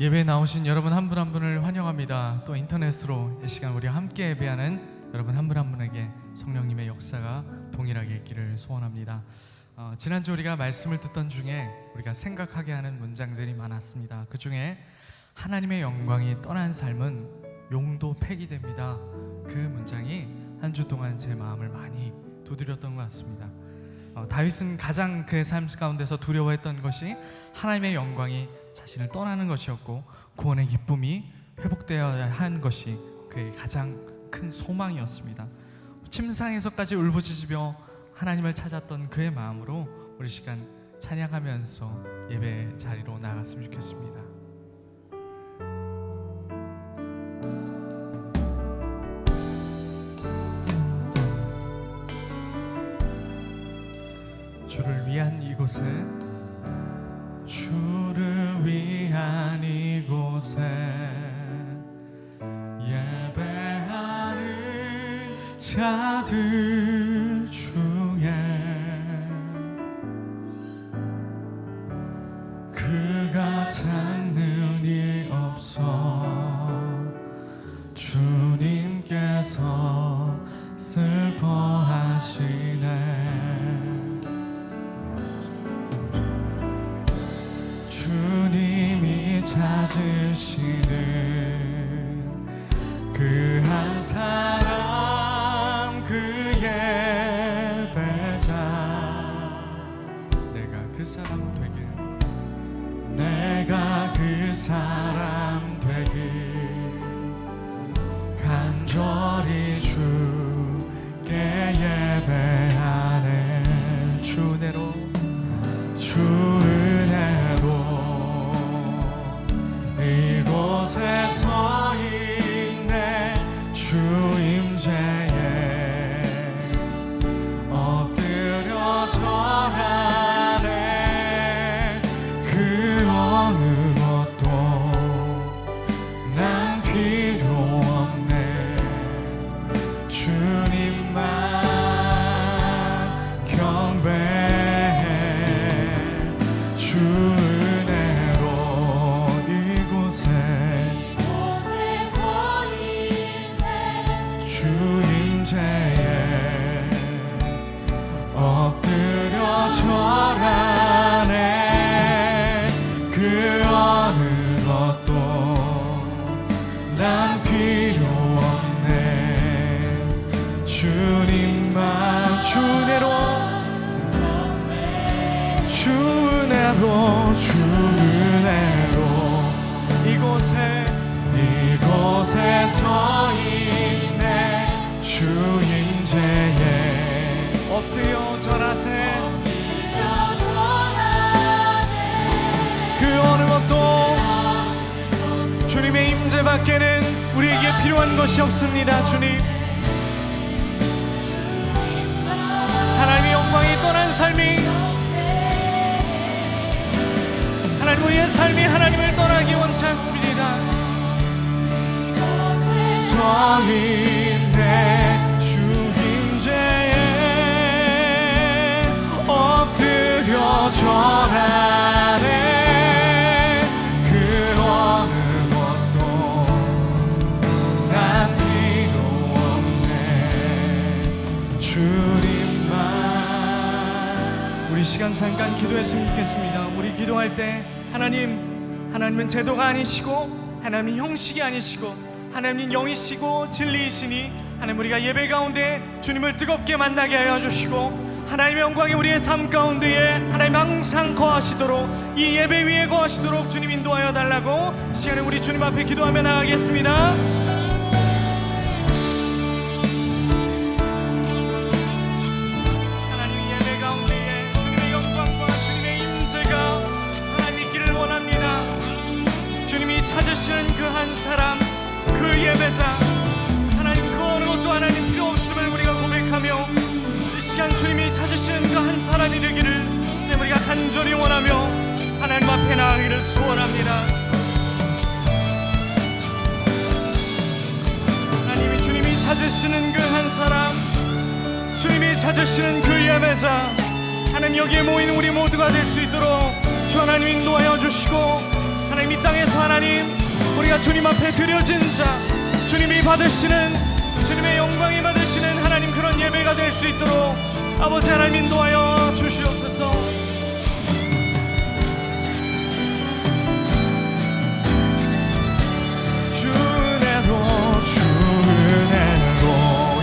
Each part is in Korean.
예배에 나오신 여러분 한 분 한 분을 환영합니다. 또 인터넷으로 이 시간 우리와 함께 예배하는 여러분 한 분 한 분에게 성령님의 역사가 동일하게 있기를 소원합니다. 지난주 우리가 말씀을 듣던 중에 우리가 생각하게 하는 문장들이 많았습니다. 그 중에 하나님의 영광이 떠난 삶은 용도 폐기됩니다. 그 문장이 한 주 동안 제 마음을 많이 두드렸던 것 같습니다. 다윗은 가장 그의 삶 가운데서 두려워했던 것이 하나님의 영광이 자신을 떠나는 것이었고, 구원의 기쁨이 회복되어야 하는 것이 그의 가장 큰 소망이었습니다. 침상에서까지 울부짖으며 하나님을 찾았던 그의 마음으로 우리 시간 찬양하면서 예배 자리로 나갔으면 좋겠습니다. 주를 위한 이곳에, 주를 위한 이곳에 예배하는 자들 중에 그가 찾는 이 없어 주님께서 슬퍼하시네. 주님이 찾으시는 그 한 사람, 그 예배자, 내가 그 사람 되길, 내가 그 사람 되길 간절히 주께 예배하네. 주 은혜로, 주 은혜로 이곳에 서 있네. 주 임재에 엎드려 절하네. 그 어느 것도 난 필요 없네. 주님만 경배해. 주 주임재에 엎드려 절하네. 그 어느 것도 난 필요 없네. 주님만, 주 은혜로, 주 은혜로, 주 은혜로 이곳에 서 있네. 주 임재에 엎드려 절하세. 그 어느 것도 주님의 임재밖에는 우리에게 필요한 것이 없습니다. 주님, 하나님의 영광이 떠난 삶이, 하나님, 우리의 삶이 하나님을 떠나기 원치 않습니다. 서 있네. 주 임재에 엎드려 절하네. 그 어느 것도 난 필요 없네. 주님만. 우리 시간 잠깐 기도했으면 좋겠습니다. 우리 기도할 때 하나님은 제도가 아니시고, 하나님은 형식이 아니시고, 하나님은 영이시고 진리이시니, 하나님, 우리가 예배 가운데 주님을 뜨겁게 만나게 하여 주시고, 하나님의 영광이 우리의 삶 가운데에 하나님 항상 거하시도록, 이 예배 위에 거하시도록 주님 인도하여 달라고 시간에 우리 주님 앞에 기도하며 나가겠습니다. 찾으시는 그 한 사람, 그 예배자, 하나님, 그 어느 것도 하나님 필요 없음을 우리가 고백하며 이 시간 주님이 찾으시는 그 한 사람이 되기를 우리가 간절히 원하며 하나님 앞에 나아가기를 소원합니다. 하나님이 주님이 찾으시는 그 한 사람, 주님이 찾으시는 그 예배자, 하나님, 여기에 모인 우리 모두가 될 수 있도록 주 하나님 인도하여 주시고, 하나님 이 땅에서 하나님 우리가 주님 앞에 드려진 자, 주님이 받으시는, 주님의 영광이 받으시는 하나님 그런 예배가 될 수 있도록 아버지 하나님 인도하여 주시옵소서. 주 은혜로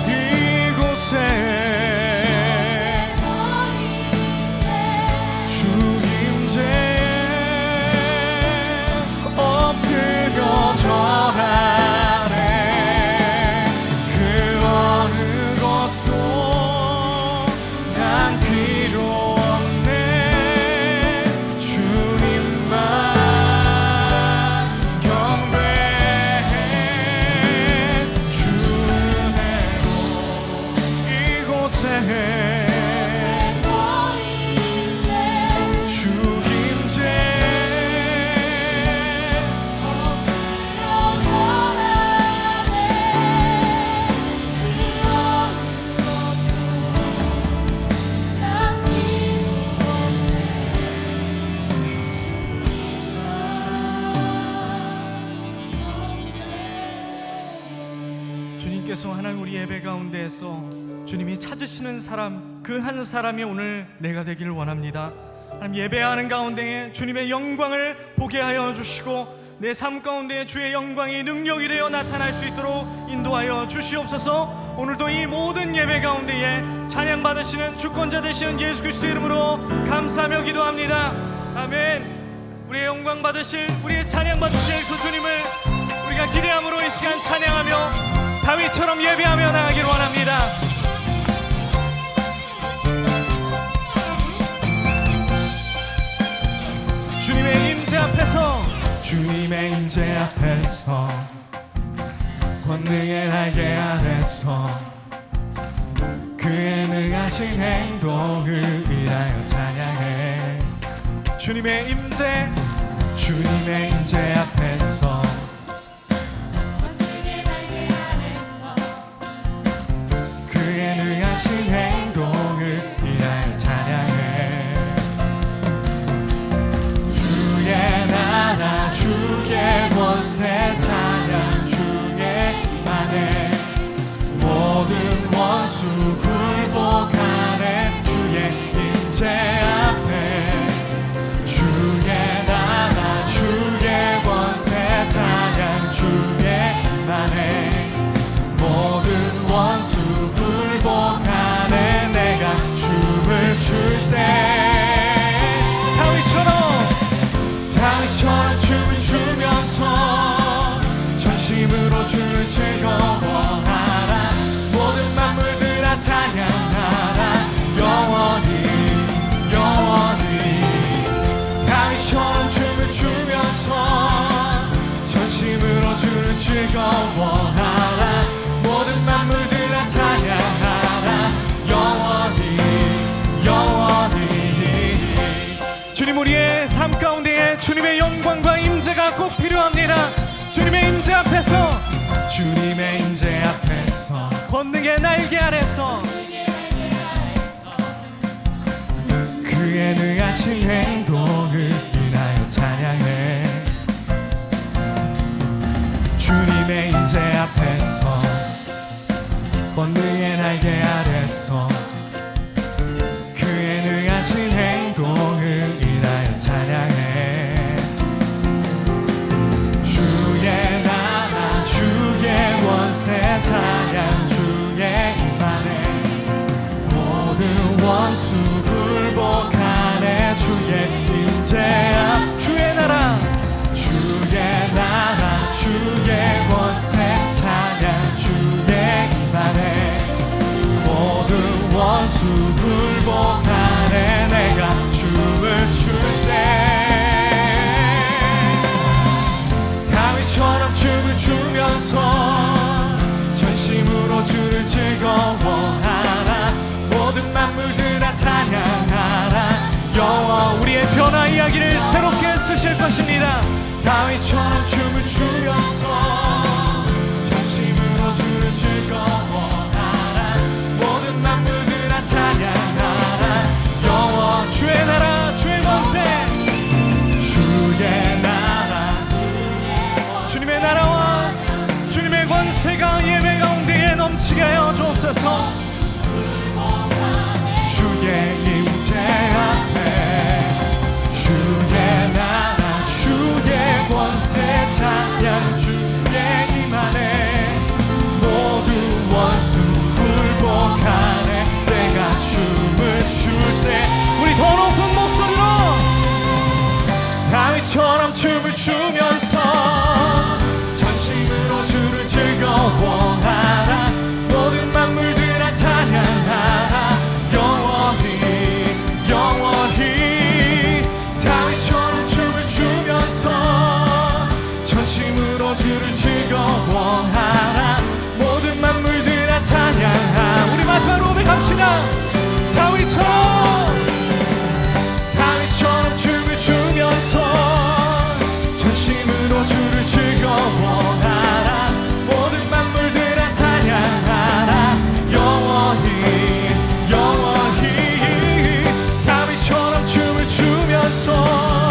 이곳에 주 임재에 엎드려 절하네. 그 어느 것도 난 필요 없네. 주님만 경배해. 주 은혜로 이곳에 주 임재에 엎드려 절하네. 그 어느 것도 난 필요 없네. 주님께서 하나님 우리 예배 가운데에서 주님이 찾으시는 사람, 그 한 사람이 오늘 내가 되기를 원합니다. 하나님 예배하는 가운데에 주님의 영광을 보게 하여 주시고 내 삶 가운데 주의 영광이 능력이 되어 나타날 수 있도록 인도하여 주시옵소서. 오늘도 이 모든 예배 가운데에 찬양 받으시는 주권자 되시는 예수 그리스도의 이름으로 감사하며 기도합니다. 아멘. 우리의 영광 받으실, 우리의 찬양 받으실 그 주님을 우리가 기대함으로 이 시간 찬양하며 다윗처럼 예배하며 나가기를 원합니다. 주님의 임재 앞에서, 주님의 임재 앞에서 권능의 날개 아래서 그의 능하신 행동을 위하여 찬양해. 주님의 임재, 주님의 임재 앞에서 권능의 날개 아래서 그의 능하신 행동을 위하여 찬양해. 주의 나라 주의 권세 찬양 주의 임하네. 모든 원수 굴복하네. 주의 임재 앞에 주의 나라 주의 권세 찬양 주의 임하네. 모든 원수 굴복하네. 내가 춤을 출 때 다윗처럼 춤을 추면서 전심으로 주를 즐거워하라. 모든 만물들아 찬양하라. 영원히 다윗처럼 춤을 추면서 전심으로 주를 즐거워하라. 모든 만물들아 찬양하라. 영원히 주님 우리의 삶 가운데에 주님의 영광과 임재가 꼭 필요합니다. 주님의 임재 앞에서, 주님의 임재 앞에서 권능의 날개 아래서 그의 능하신 행동을 인하여 찬양해. 주님의 임재 앞에서 권능의 날개 아래서 그의 능하신 행동을 인하여 찬양해. 주의 나라 주의 원세 찬양 주의 임하네. 모든 원수 굴복하네. 주의 임재 앞 주의 나라 주의 권세 찬양 주의 임하네. 모든 원수 굴복하네. 내가 춤을 출 때 다윗처럼 춤을 추면서 전심으로 주를 즐거워하라. 모든 만물들아 찬양하라. 여호와 우리의 변화 이야기를 새롭게 쓰실 것입니다. 다윗처럼 춤을 추면서 전심으로 주를 즐거워하라. 모든 만물들아 찬양하라. 여호와 주의 나라 주의 권세 주의 나라 주옵소서. 주의 임재 앞에 주의 나라 주의 권세 찬양 주의 힘 안에 모두 원수 굴복하네. 내가 춤을 출 때 우리 더 높은 목소리로 다윗처럼 춤을 추면서 전심으로 주를 즐거워하라. 모든 만물들아 찬양하라. 영원히 영원히 다윗처럼 춤을 추면서 전심으로 주를 즐거워하라. 모든 만물들아 찬양하라. 우리 마지막으로 고백합시다. 다윗처럼 춤을 추면서 전심으로 주를 즐거워하라. 모든 만물들아 찬양하라. 영원히 영원히 다윗처럼 춤을 추면서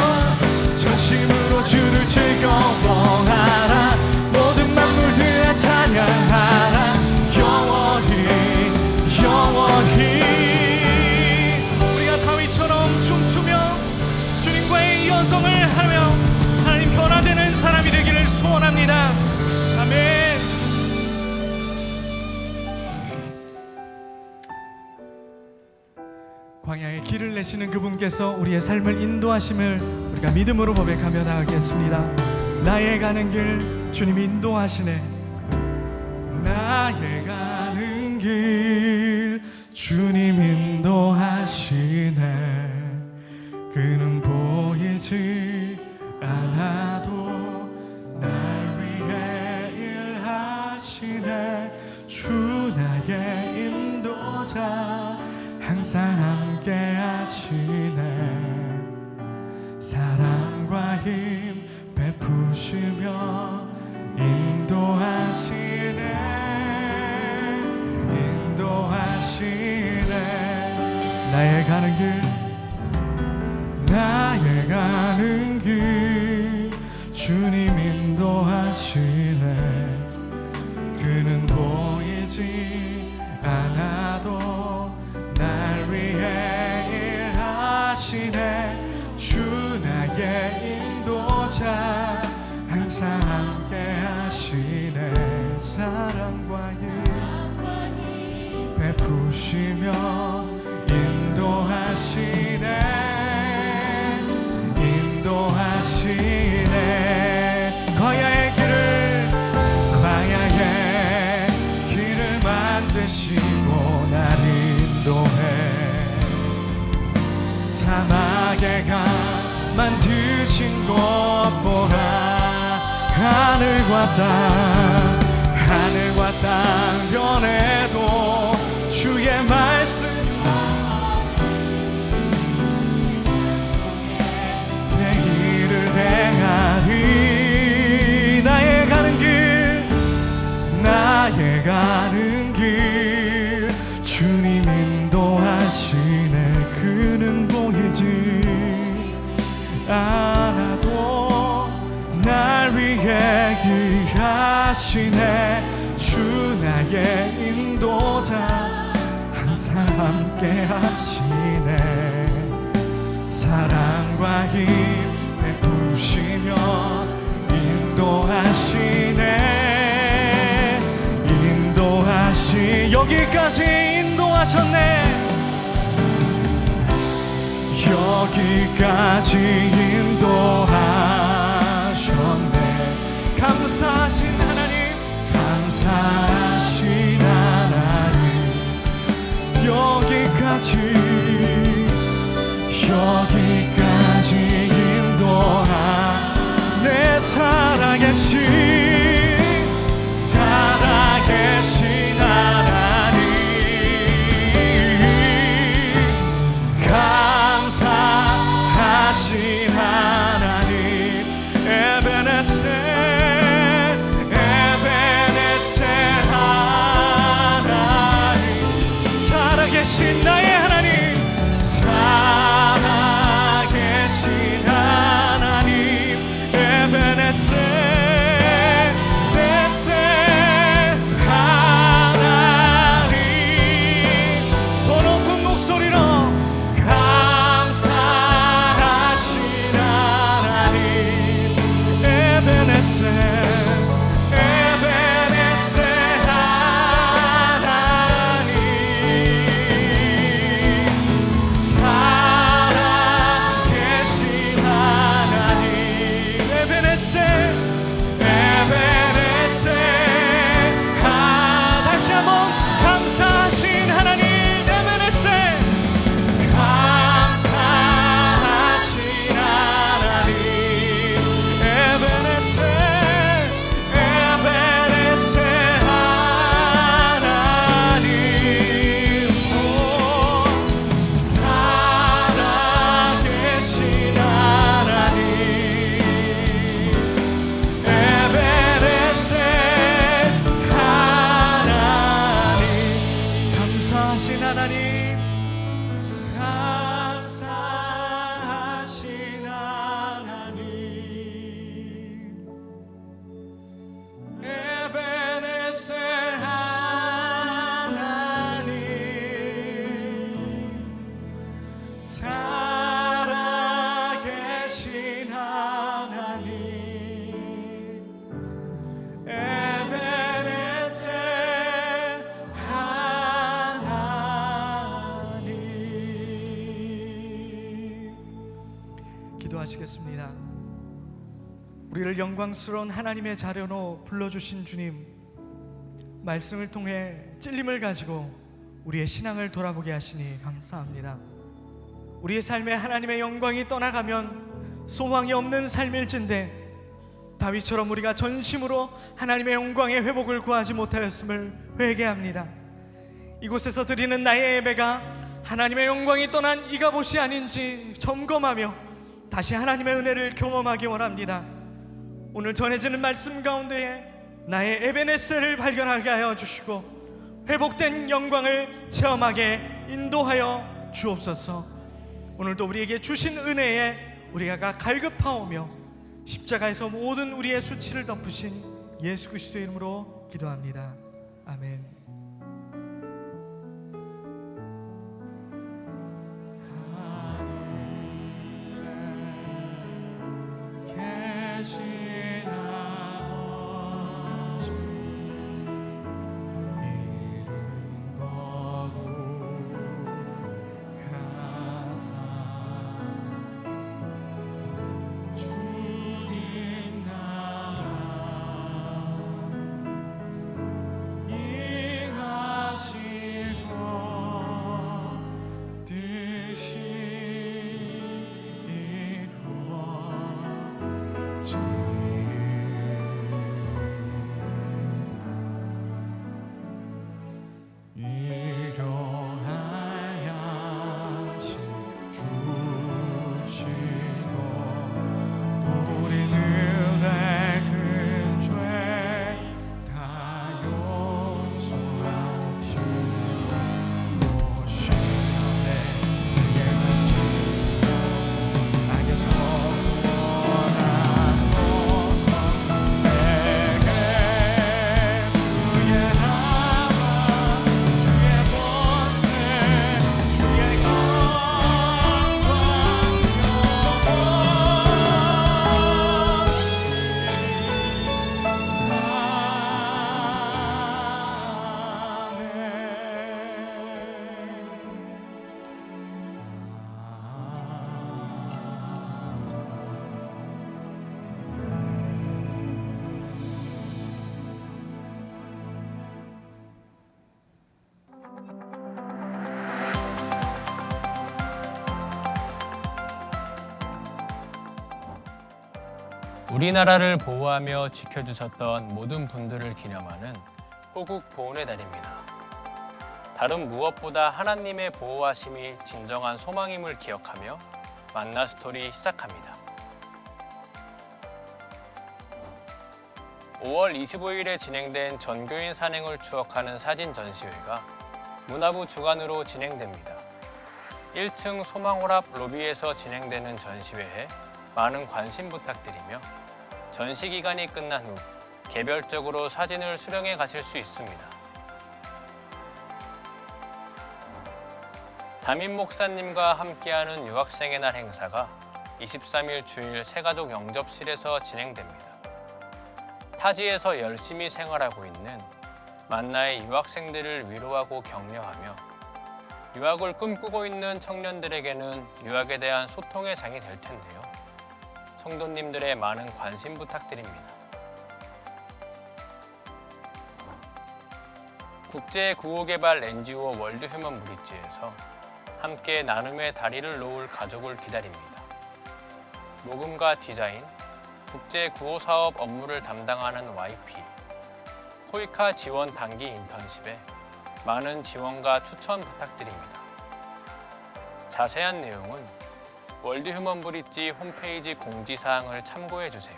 전심으로 주를 즐거워하라. 모든 만물들아 찬양하라. 영원히 영원히 우리가 다윗처럼 춤추며 주님과의 이 여정을 하며 하나님 변화되는 사람이 되기를 소원합니다. 아멘. 광야의 길을 내시는 그분께서 우리의 삶을 인도하심을 우리가 믿음으로 고백하며 나아가겠습니다. 나의 가는 길 주님이 인도하시네. 나의 가는 길 주님 인도하시네. 그는 보이지 않아도 날 위해 일하시네. 주 나의 인도자 항상 함께 하시네. 사랑과 힘 베푸시며 인도하시네. 인도하시네. 나의 가는 길 나의 가는 길 주님 인도하시네. 그는 보이지 않아도 날 위해 일하시네. 주 나의 인도자 항상 함께 하시네. 사랑과 힘 베푸시며 인도하시네. 인도하시네. 광야의 길을 만드시고 날 인도해. 사막의 강 만드신 곳 보라. 하늘과 땅 변해도 주의 말씀 새 일을 행하리. 나의 가는 길 주님 인도하시네. 그는 보이지 않아도 날 위해 일하시네. 주 나의 인도자 항상 함께 하시네. 사랑과 힘 베푸시며 인도하시네. 여기까지 인도하셨네. 여기까지 인도하셨네. 감사하신 하나님 여기까지 인도하 내 살아계신 하나님 감사하신 하나님 에베네셀 하나님 살아계신 나의 하나님 살아계신 하나님 에베네셀 하나님 감사하신 하나님, 감사하신 하나님, 에베네셀 하나님, 살아계신 하나님, 에베네셀 하나님. 기도하시겠습니다. 우리를 영광스러운 하나님의 자녀로 불러주신 주님, 말씀을 통해 찔림을 가지고 우리의 신앙을 돌아보게 하시니 감사합니다. 우리의 삶에 하나님의 영광이 떠나가면 소망이 없는 삶일진데, 다윗처럼 우리가 전심으로 하나님의 영광의 회복을 구하지 못하였음을 회개합니다. 이곳에서 드리는 나의 예배가 하나님의 영광이 떠난 이가봇이 아닌지 점검하며 다시 하나님의 은혜를 경험하기 원합니다. 오늘 전해지는 말씀 가운데에 나의 에베네셀을 발견하게 하여 주시고 회복된 영광을 체험하게 인도하여 주옵소서. 오늘도 우리에게 주신 은혜에 우리가 갈급하오며 십자가에서 모든 우리의 수치를 덮으신 예수 그리스도의 이름으로 기도합니다. 아멘. 우리나라를 보호하며 지켜주셨던 모든 분들을 기념하는 호국 보훈의 달입니다. 다른 무엇보다 하나님의 보호하심이 진정한 소망임을 기억하며 만나 스토리 시작합니다. 5월 25일에 진행된 전교인 산행을 추억하는 사진 전시회가 문화부 주관으로 진행됩니다. 1층 소망호랍 로비에서 진행되는 전시회에 많은 관심 부탁드리며 전시 기간이 끝난 후 개별적으로 사진을 수령해 가실 수 있습니다. 담임 목사님과 함께하는 유학생의 날 행사가 23일 주일 새가족 영접실에서 진행됩니다. 타지에서 열심히 생활하고 있는 만나의 유학생들을 위로하고 격려하며 유학을 꿈꾸고 있는 청년들에게는 유학에 대한 소통의 장이 될 텐데요. 성도님들의 많은 관심 부탁드립니다. 국제 구호개발 NGO 월드 휴먼 브릿지에서 함께 나눔의 다리를 놓을 가족을 기다립니다. 녹음과 디자인, 국제 구호 사업 업무를 담당하는 YP, 코이카 지원 단기 인턴십에 많은 지원과 추천 부탁드립니다. 자세한 내용은 월드 휴먼 브릿지 홈페이지 공지사항을 참고해 주세요.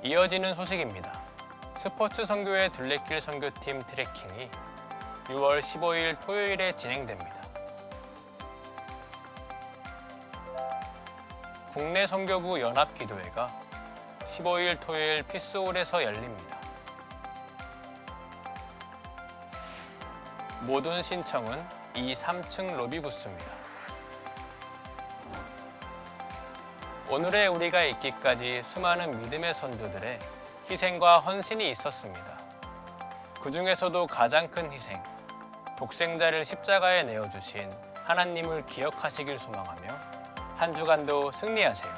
이어지는 소식입니다. 스포츠 선교회 둘레길 선교팀 트레킹이 6월 15일 토요일에 진행됩니다. 국내 선교부 연합기도회가 15일 토요일 피스홀에서 열립니다. 모든 신청은 이 3층 로비 부스입니다. 오늘의 우리가 있기까지 수많은 믿음의 선조들의 희생과 헌신이 있었습니다. 그 중에서도 가장 큰 희생, 독생자를 십자가에 내어주신 하나님을 기억하시길 소망하며 한 주간도 승리하세요.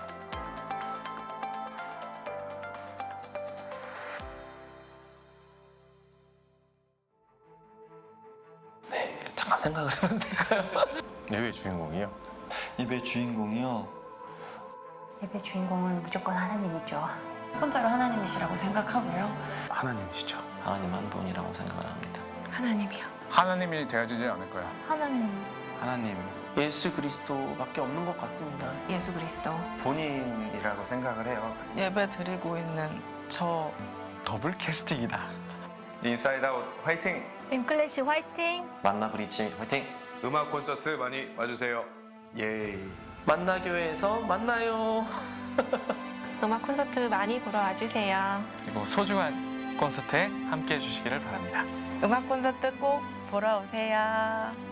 잠깐 생각을 해봐도 될까요? 예배 주인공이요? 예배 주인공이요? 예배 주인공은 무조건 하나님이죠. 혼자로 하나님이시라고 생각하고요. 하나님이시죠. 하나님 한 분이라고 생각을 합니다. 하나님이요. 하나님이 되어지지 않을까요? 하나님. 하나님 예수 그리스도밖에 없는 것 같습니다. 예수 그리스도. 본인이라고 생각을 해요. 예배 드리고 있는 저 더블 캐스팅이다. 인사이드 아웃 화이팅! 림클래시 화이팅! 만나 브리치 화이팅! 음악 콘서트 많이 와주세요. 예. 만나교회에서 만나요. 음악 콘서트 많이 보러 와주세요. 그리고 소중한 콘서트에 함께 해주시기를 바랍니다. 음악 콘서트 꼭 보러 오세요.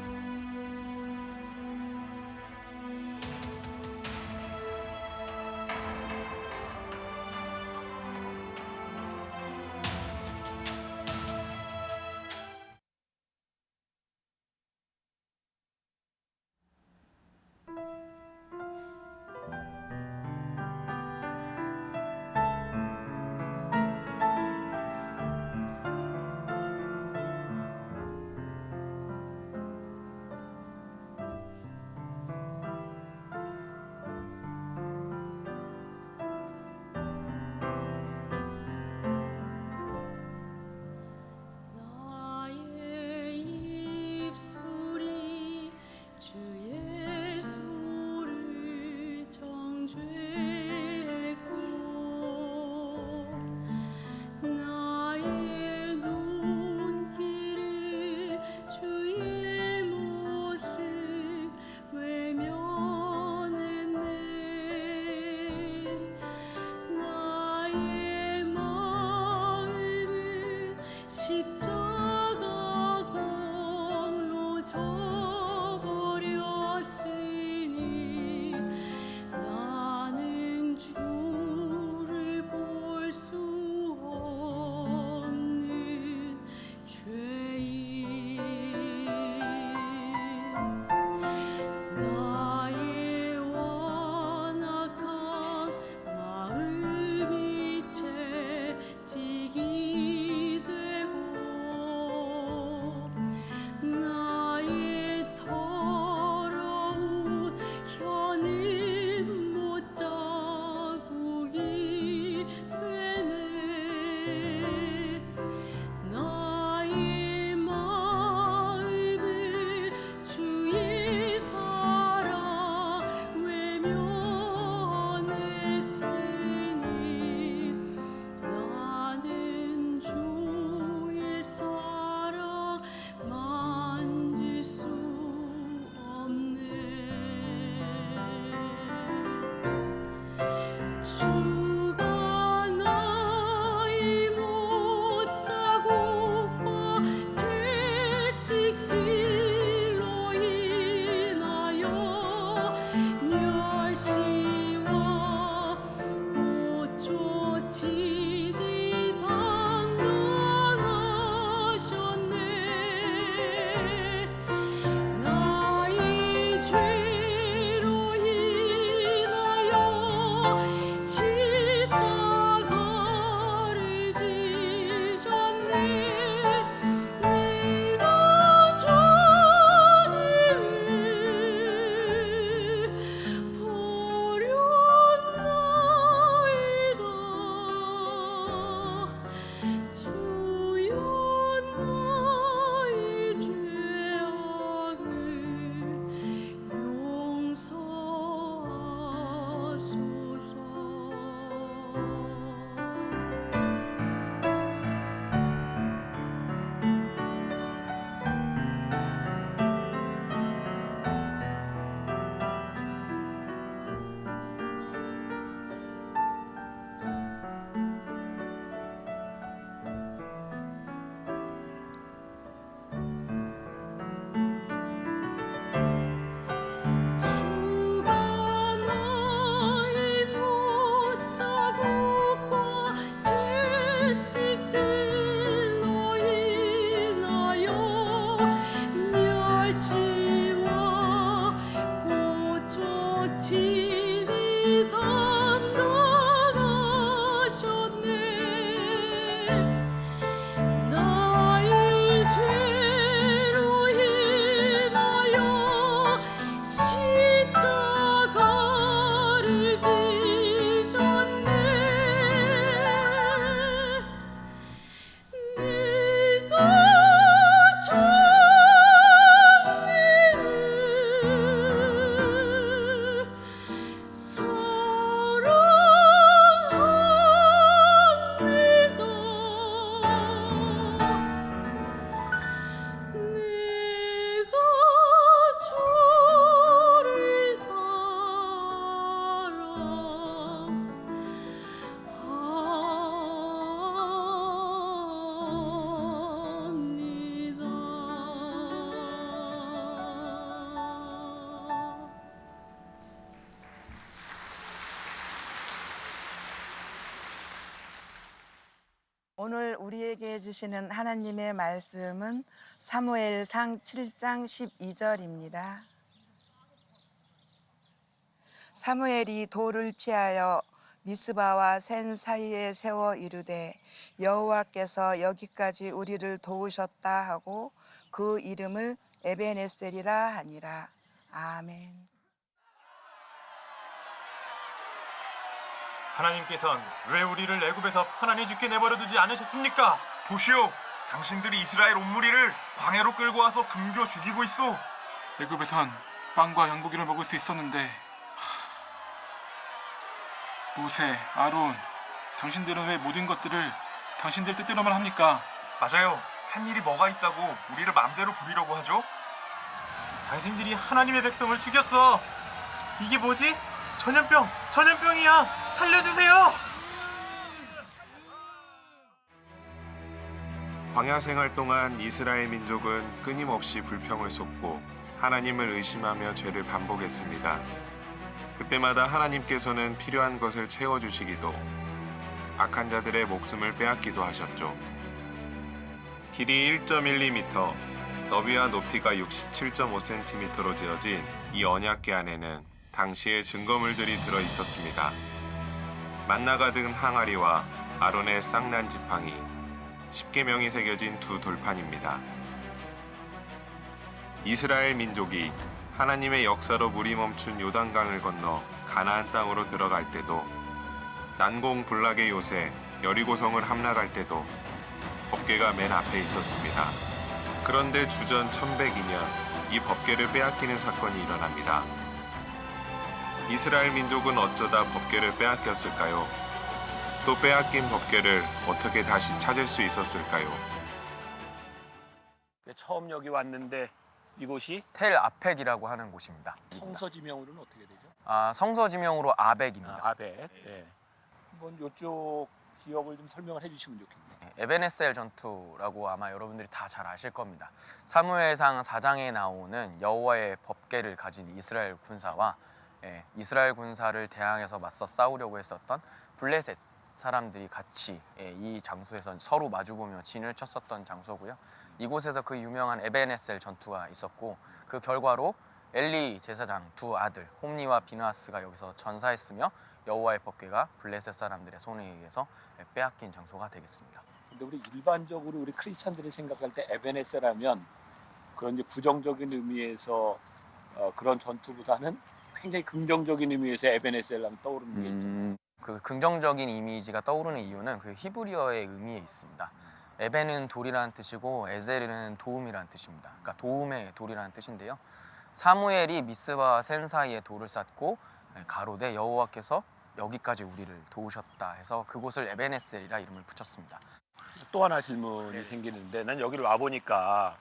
마음이 채찍이 되고 오늘 우리에게 주시는 하나님의 말씀은 사무엘상 7장 12절입니다. 사무엘이 돌을 취하여 미스바와 센 사이에 세워 이르되 여호와께서 여기까지 우리를 도우셨다 하고 그 이름을 에베네셀이라 하니라. 아멘. 하나님께서는 왜 우리를 애굽에서 편안히 죽게 내버려 두지 않으셨습니까? 보시오, 당신들이 이스라엘 온 무리를 광야로 끌고 와서 굶겨 죽이고 있소. 애굽에선 빵과 양고기를 먹을 수 있었는데 모세, 아론, 당신들은 왜 모든 것들을 당신들 뜻대로만 합니까? 맞아요. 한 일이 뭐가 있다고 우리를 마음대로 부리려고 하죠? 당신들이 하나님의 백성을 죽였어. 이게 뭐지? 전염병이야. 살려주세요. 광야 생활 동안 이스라엘 민족은 끊임없이 불평을 쏟고 하나님을 의심하며 죄를 반복했습니다. 그때마다 하나님께서는 필요한 것을 채워주시기도 악한 자들의 목숨을 빼앗기도 하셨죠. 길이 1.12m, 너비와 높이가 67.5cm로 지어진 이 언약궤 안에는 당시의 증거물들이 들어 있었습니다. 만나가 든 항아리와 아론의 쌍난 지팡이, 10계명이 새겨진 두 돌판입니다. 이스라엘 민족이 하나님의 역사로 물이 멈춘 요단강을 건너 가나안 땅으로 들어갈 때도, 난공불락의 요새 여리고성을 함락할 때도 법궤가 맨 앞에 있었습니다. 그런데 주전 1102년 이 법궤를 빼앗기는 사건이 일어납니다. 이스라엘 민족은 어쩌다 법궤를 빼앗겼을까요? 또 빼앗긴 법궤를 어떻게 다시 찾을 수 있었을까요? 처음 여기 왔는데 이곳이 텔 아펙이라고 하는 곳입니다. 성서 지명으로는 어떻게 되죠? 성서 지명으로 아벡입니다. 아벡. 예. 한번 이쪽 지역을 좀 설명을 해주시면 좋겠네요. 에베네셀 전투라고 아마 여러분들이 다 잘 아실 겁니다. 사무엘상 4장에 나오는 여호와의 법궤를 가진 이스라엘 군사와 이스라엘 군사를 대항해서 맞서 싸우려고 했었던 블레셋 사람들이 같이 이 장소에서 서로 마주보며 진을 쳤었던 장소고요. 이곳에서 그 유명한 에베네셀 전투가 있었고, 그 결과로 엘리 제사장 두 아들 홈니와 비느하스가 여기서 전사했으며 여호와의 법궤가 블레셋 사람들의 손에 의해서 빼앗긴 장소가 되겠습니다. 근데 우리 일반적으로 우리 크리스찬들이 생각할 때 에베네셀 하면 그런 이제 부정적인 의미에서 그런 전투보다는 굉장히 긍정적인 의미에서 에베네셀 하면 떠오르는 게 있잖아요. 그 긍정적인 이미지가 떠오르는 이유는 그 히브리어의 의미에 있습니다. 에벤은 돌이라는 뜻이고 에셀은 도움이라는 뜻입니다. 그러니까 도움의 돌이라는 뜻인데요. 사무엘이 미스바와 센 사이에 돌을 쌓고 가로되 여호와께서 여기까지 우리를 도우셨다 해서 그곳을 에베네셀이라 이름을 붙였습니다. 또 하나 질문이 생기는데, 난 여기를 와 보니까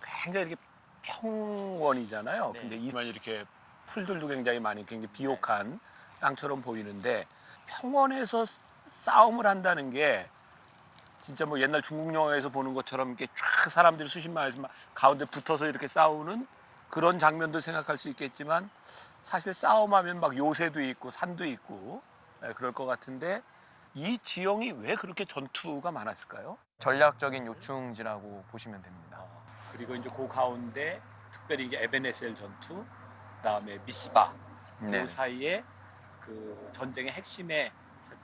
굉장히 이렇게 평원이잖아요. 근데 이렇게 풀들도 굉장히 많이 굉장히 비옥한 땅처럼 보이는데, 평원에서 싸움을 한다는 게 진짜 뭐 옛날 중국 영화에서 보는 것처럼 이렇게 쫙 사람들이 수십만에서 가운데 붙어서 이렇게 싸우는 그런 장면도 생각할 수 있겠지만, 사실 싸움하면 막 요새도 있고 산도 있고 그럴 것 같은데, 이 지형이 왜 그렇게 전투가 많았을까요? 전략적인 요충지라고 보시면 됩니다. 그리고 이제 그 가운데 특별히 이게 에베네셀 전투, 그다음에 미스바 그 사이에 그 전쟁의 핵심에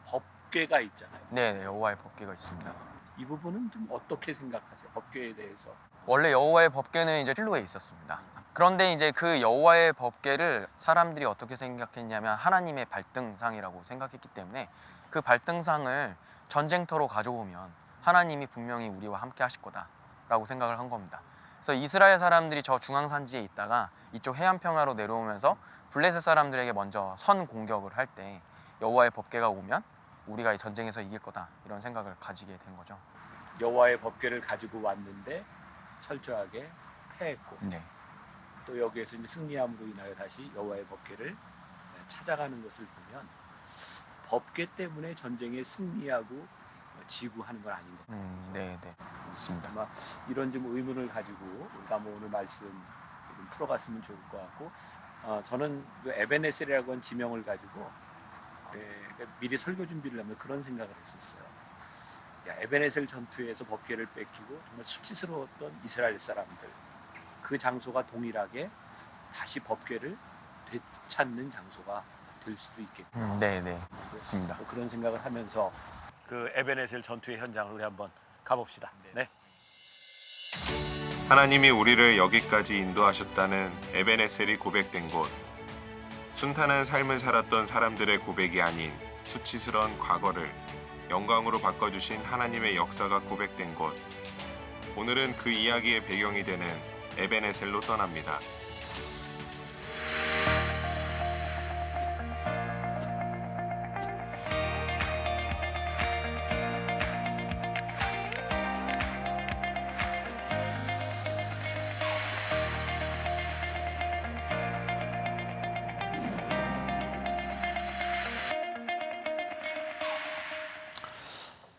법궤가 있잖아요. 네, 여호와의 법궤가 있습니다. 이 부분은 좀 어떻게 생각하세요? 법궤에 대해서? 원래 여호와의 법궤는 이제 실로에 있었습니다. 그런데 이제 그 여호와의 법궤를 사람들이 어떻게 생각했냐면 하나님의 발등상이라고 생각했기 때문에 그 발등상을 전쟁터로 가져오면 하나님이 분명히 우리와 함께 하실 거다라고 생각을 한 겁니다. 그래서 이스라엘 사람들이 저 중앙산지에 있다가 이쪽 해안평야로 내려오면서 블레셋 사람들에게 먼저 선 공격을 할 때 여호와의 법궤가 오면 우리가 이 전쟁에서 이길 거다 이런 생각을 가지게 된 거죠. 여호와의 법궤를 가지고 왔는데 철저하게 패했고, 또 여기에서 이제 승리함으로 인하여 다시 여호와의 법궤를 찾아가는 것을 보면 법궤 때문에 전쟁에 승리하고 지구하는 건 아닌 것 같아요. 네, 맞습니다. 아마 이런 좀 의문을 가지고 우리가 뭐 오늘 말씀 좀 풀어갔으면 좋을 것 같고, 저는 에베네셀이라고 하는 지명을 가지고 미리 설교 준비를 하면 그런 생각을 했었어요. 에베네셀 전투에서 법궤를 뺏기고 정말 수치스러웠던 이스라엘 사람들, 그 장소가 동일하게 다시 법궤를 되찾는 장소가 될 수도 있겠고. 네네, 그렇습니다. 그런 생각을 하면서 그 에베네셀 전투의 현장을 우리 한번 가봅시다. 네. 하나님이 우리를 여기까지 인도하셨다는 에베네셀이 고백된 곳. 순탄한 삶을 살았던 사람들의 고백이 아닌 수치스러운 과거를 영광으로 바꿔주신 하나님의 역사가 고백된 곳. 오늘은 그 이야기의 배경이 되는 에베네셀로 떠납니다.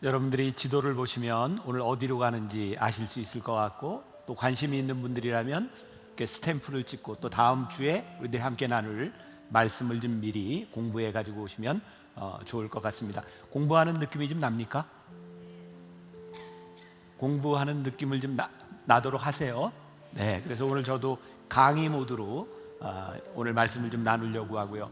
여러분들이 지도를 보시면 오늘 어디로 가는지 아실 수 있을 것 같고, 또 관심이 있는 분들이라면 이렇게 스탬프를 찍고 또 다음 주에 우리들이 함께 나눌 말씀을 좀 미리 공부해 가지고 오시면 좋을 것 같습니다. 공부하는 느낌이 좀 납니까? 공부하는 느낌을 좀 나도록 하세요. 네, 그래서 오늘 저도 강의 모드로 오늘 말씀을 좀 나누려고 하고요.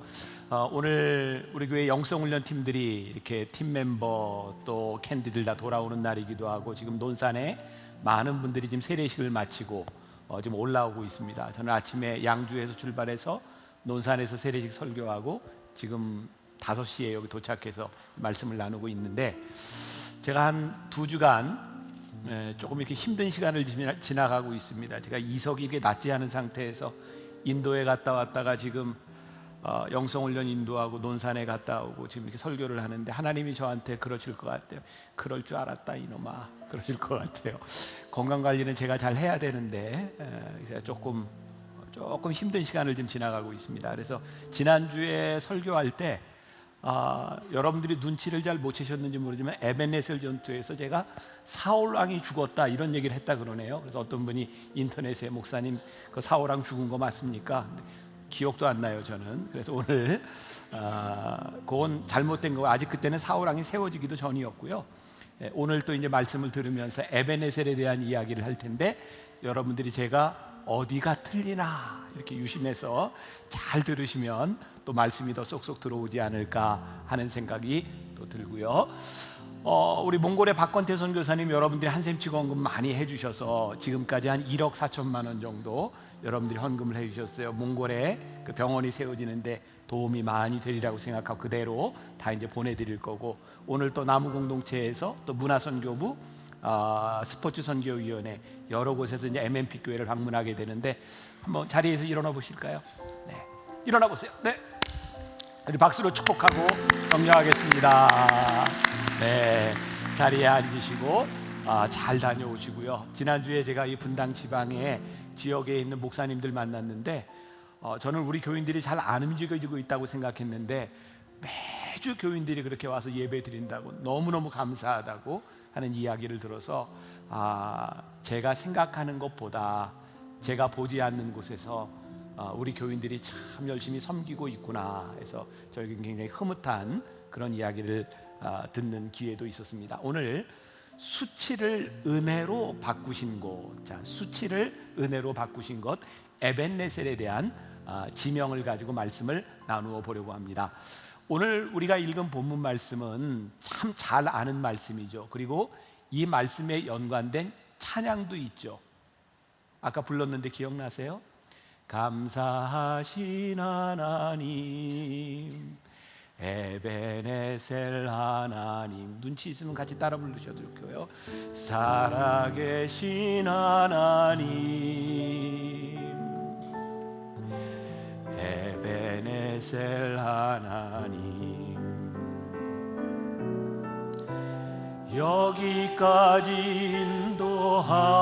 오늘 우리 교회 영성훈련 팀들이 이렇게 팀 멤버 또 캔디들 다 돌아오는 날이기도 하고, 지금 논산에 많은 분들이 지금 세례식을 마치고 지금 올라오고 있습니다. 저는 아침에 양주에서 출발해서 논산에서 세례식 설교하고 지금 5시에 여기 도착해서 말씀을 나누고 있는데, 제가 한 2주간 조금 이렇게 힘든 시간을 지나가고 있습니다. 제가 이석이 이렇게 낫지 않은 상태에서 인도에 갔다 왔다가 지금 영성훈련 인도하고 논산에 갔다 오고 지금 이렇게 설교를 하는데, 하나님이 저한테 그러실 것 같아요. 그럴 줄 알았다 이놈아, 그러실 것 같아요. 건강관리는 제가 잘 해야 되는데 제가 조금 힘든 시간을 좀 지나가고 있습니다. 그래서 지난주에 설교할 때 여러분들이 눈치를 잘 못 채셨는지 모르지만 에베네셀 전투에서 제가 사울 왕이 죽었다 이런 얘기를 했다 그러네요. 그래서 어떤 분이 인터넷에 목사님 그 사울 왕 죽은 거 맞습니까? 기억도 안 나요 저는. 그래서 오늘 그건 잘못된 거, 아직 그때는 사울 왕이 세워지기도 전이었고요. 오늘 또 이제 말씀을 들으면서 에베네셀에 대한 이야기를 할 텐데, 여러분들이 제가 어디가 틀리나 이렇게 유심해서 잘 들으시면 또 말씀이 더 쏙쏙 들어오지 않을까 하는 생각이 또 들고요. 우리 몽골의 박건태 선교사님, 여러분들이 한샘치 헌금 많이 해주셔서 지금까지 한 1억 4천만 원 정도 여러분들이 헌금을 해주셨어요. 몽골에 그 병원이 세워지는데 도움이 많이 되리라고 생각하고 그대로 다 이제 보내드릴 거고, 오늘 또 나무공동체에서 또 문화선교부, 스포츠 선교위원회 여러 곳에서 이제 MMP 교회를 방문하게 되는데, 한번 자리에서 일어나 보실까요? 네, 일어나 보세요. 네, 우리 박수로 축복하고 격려하겠습니다. 네, 자리에 앉으시고 잘 다녀오시고요. 지난주에 제가 이 분당 지방에 지역에 있는 목사님들 만났는데, 저는 우리 교인들이 잘 안 움직여지고 있다고 생각했는데, 매주 교인들이 그렇게 와서 예배 드린다고, 너무너무 감사하다고 하는 이야기를 들어서 제가 생각하는 것보다 제가 보지 않는 곳에서 우리 교인들이 참 열심히 섬기고 있구나 해서 저에게 굉장히 흐뭇한 그런 이야기를 듣는 기회도 있었습니다. 오늘 수치를 은혜로 바꾸신 곳, 자, 수치를 은혜로 바꾸신 것, 에벤네셀에 대한 지명을 가지고 말씀을 나누어 보려고 합니다. 오늘 우리가 읽은 본문 말씀은 참 잘 아는 말씀이죠. 그리고 이 말씀에 연관된 찬양도 있죠. 아까 불렀는데 기억나세요? 감사하신 하나님, 에베네셀 하나님. 눈치 있으면 같이 따라 부르셔도 좋고요. 살아계신 하나님, 에베네셀 하나님, 여기까지 인도하셨네.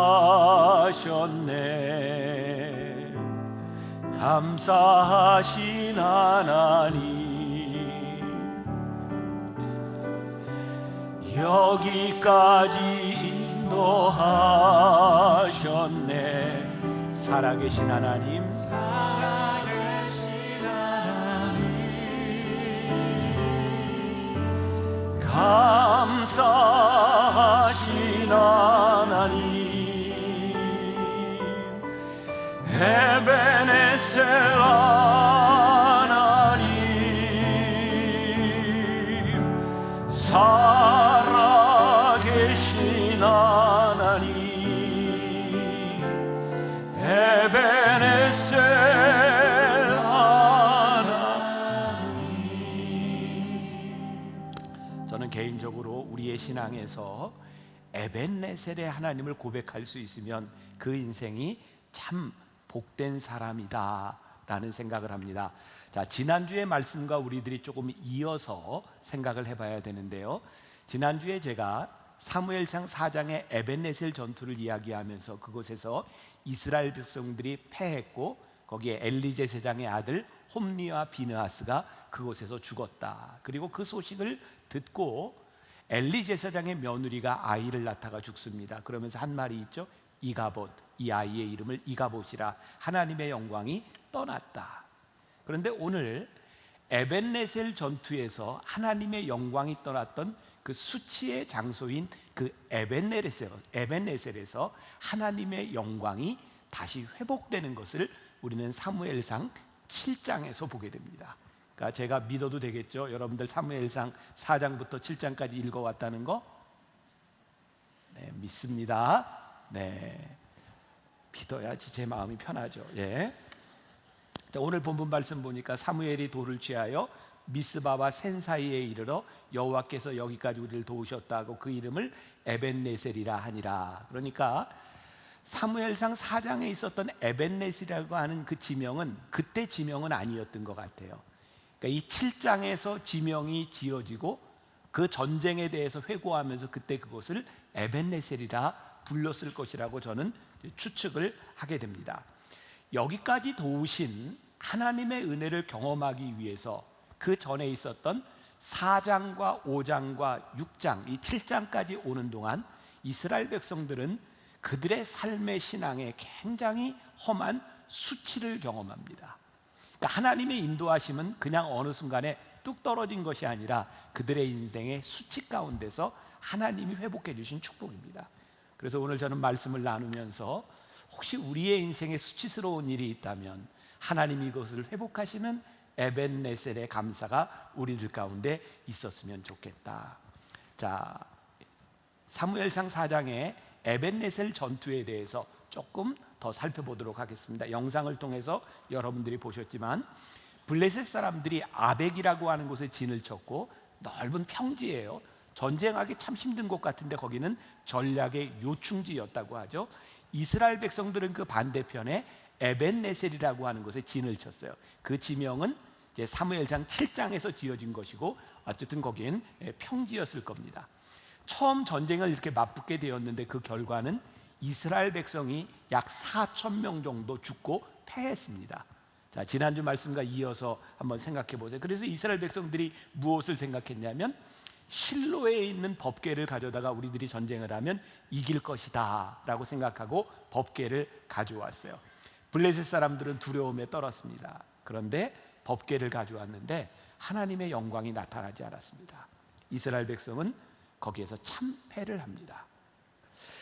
감사하신 하나님, 여기까지 인도하셨네. 살아계신 하나님, 살아계신 하나님, 감사합니다. 에베네셀 하나님 살아계신 하나님 에베네셀 하나님. 저는 개인적으로 우리의 신앙에서 에벤네셀의 하나님을 고백할 수 있으면 그 인생이 참 복된 사람이다 라는 생각을 합니다. 자, 지난주의 말씀과 우리들이 조금 이어서 생각을 해봐야 되는데요, 지난주에 제가 사무엘상 4장의 에벤네셀 전투를 이야기하면서 그곳에서 이스라엘 백성들이 패했고 거기에 엘리제 제사장의 아들 홈리와 비느하스가 그곳에서 죽었다. 그리고 그 소식을 듣고 엘리 제사장의 며느리가 아이를 낳다가 죽습니다. 그러면서 한 말이 있죠. 이가봇, 이 아이의 이름을 이가봇이라, 하나님의 영광이 떠났다. 그런데 오늘 에벤네셀 전투에서 하나님의 영광이 떠났던 그 수치의 장소인 그 에벤네셀에서 하나님의 영광이 다시 회복되는 것을 우리는 사무엘상 7장에서 보게 됩니다. 그러니까 제가 믿어도 되겠죠? 여러분들 사무엘상 4장부터 7장까지 읽어왔다는 거? 네, 믿습니다. 네, 믿어야지 제 마음이 편하죠. 예. 자, 오늘 본문 말씀 보니까 사무엘이 돌을 취하여 미스바와 센 사이에 이르러 여호와께서 여기까지 우리를 도우셨다고 그 이름을 에벤네셀이라 하니라. 그러니까 사무엘상 4장에 있었던 에벤네셀이라고 하는 그 지명은 그때 지명은 아니었던 것 같아요. 그러니까 이 7장에서 지명이 지어지고 그 전쟁에 대해서 회고하면서 그때 그것을 에벤네셀이라 불렀을 것이라고 저는 추측을 하게 됩니다. 여기까지 도우신 하나님의 은혜를 경험하기 위해서 그 전에 있었던 4장과 5장과 6장, 이 7장까지 오는 동안 이스라엘 백성들은 그들의 삶의 신앙에 굉장히 험한 수치를 경험합니다. 그러니까 하나님의 인도하심은 그냥 어느 순간에 뚝 떨어진 것이 아니라 그들의 인생의 수치 가운데서 하나님이 회복해 주신 축복입니다. 그래서 오늘 저는 말씀을 나누면서 혹시 우리의 인생에 수치스러운 일이 있다면 하나님이 이것을 회복하시는 에벤네셀의 감사가 우리들 가운데 있었으면 좋겠다. 자, 사무엘상 4장의 에벤네셀 전투에 대해서 조금 더 살펴보도록 하겠습니다. 영상을 통해서 여러분들이 보셨지만 블레셋 사람들이 아벡이라고 하는 곳에 진을 쳤고 넓은 평지예요. 전쟁하기 참 힘든 곳 같은데 거기는 전략의 요충지였다고 하죠. 이스라엘 백성들은 그 반대편에 에벤네셀이라고 하는 곳에 진을 쳤어요. 그 지명은 이제 사무엘상 7장에서 지어진 것이고 어쨌든 거기엔 평지였을 겁니다. 처음 전쟁을 이렇게 맞붙게 되었는데 그 결과는 이스라엘 백성이 약 4,000명 정도 죽고 패했습니다. 자, 지난주 말씀과 이어서 한번 생각해 보세요. 그래서 이스라엘 백성들이 무엇을 생각했냐면 실로에 있는 법궤를 가져다가 우리들이 전쟁을 하면 이길 것이다 라고 생각하고 법궤를 가져왔어요. 블레셋 사람들은 두려움에 떨었습니다. 그런데 법궤를 가져왔는데 하나님의 영광이 나타나지 않았습니다. 이스라엘 백성은 거기에서 참패를 합니다.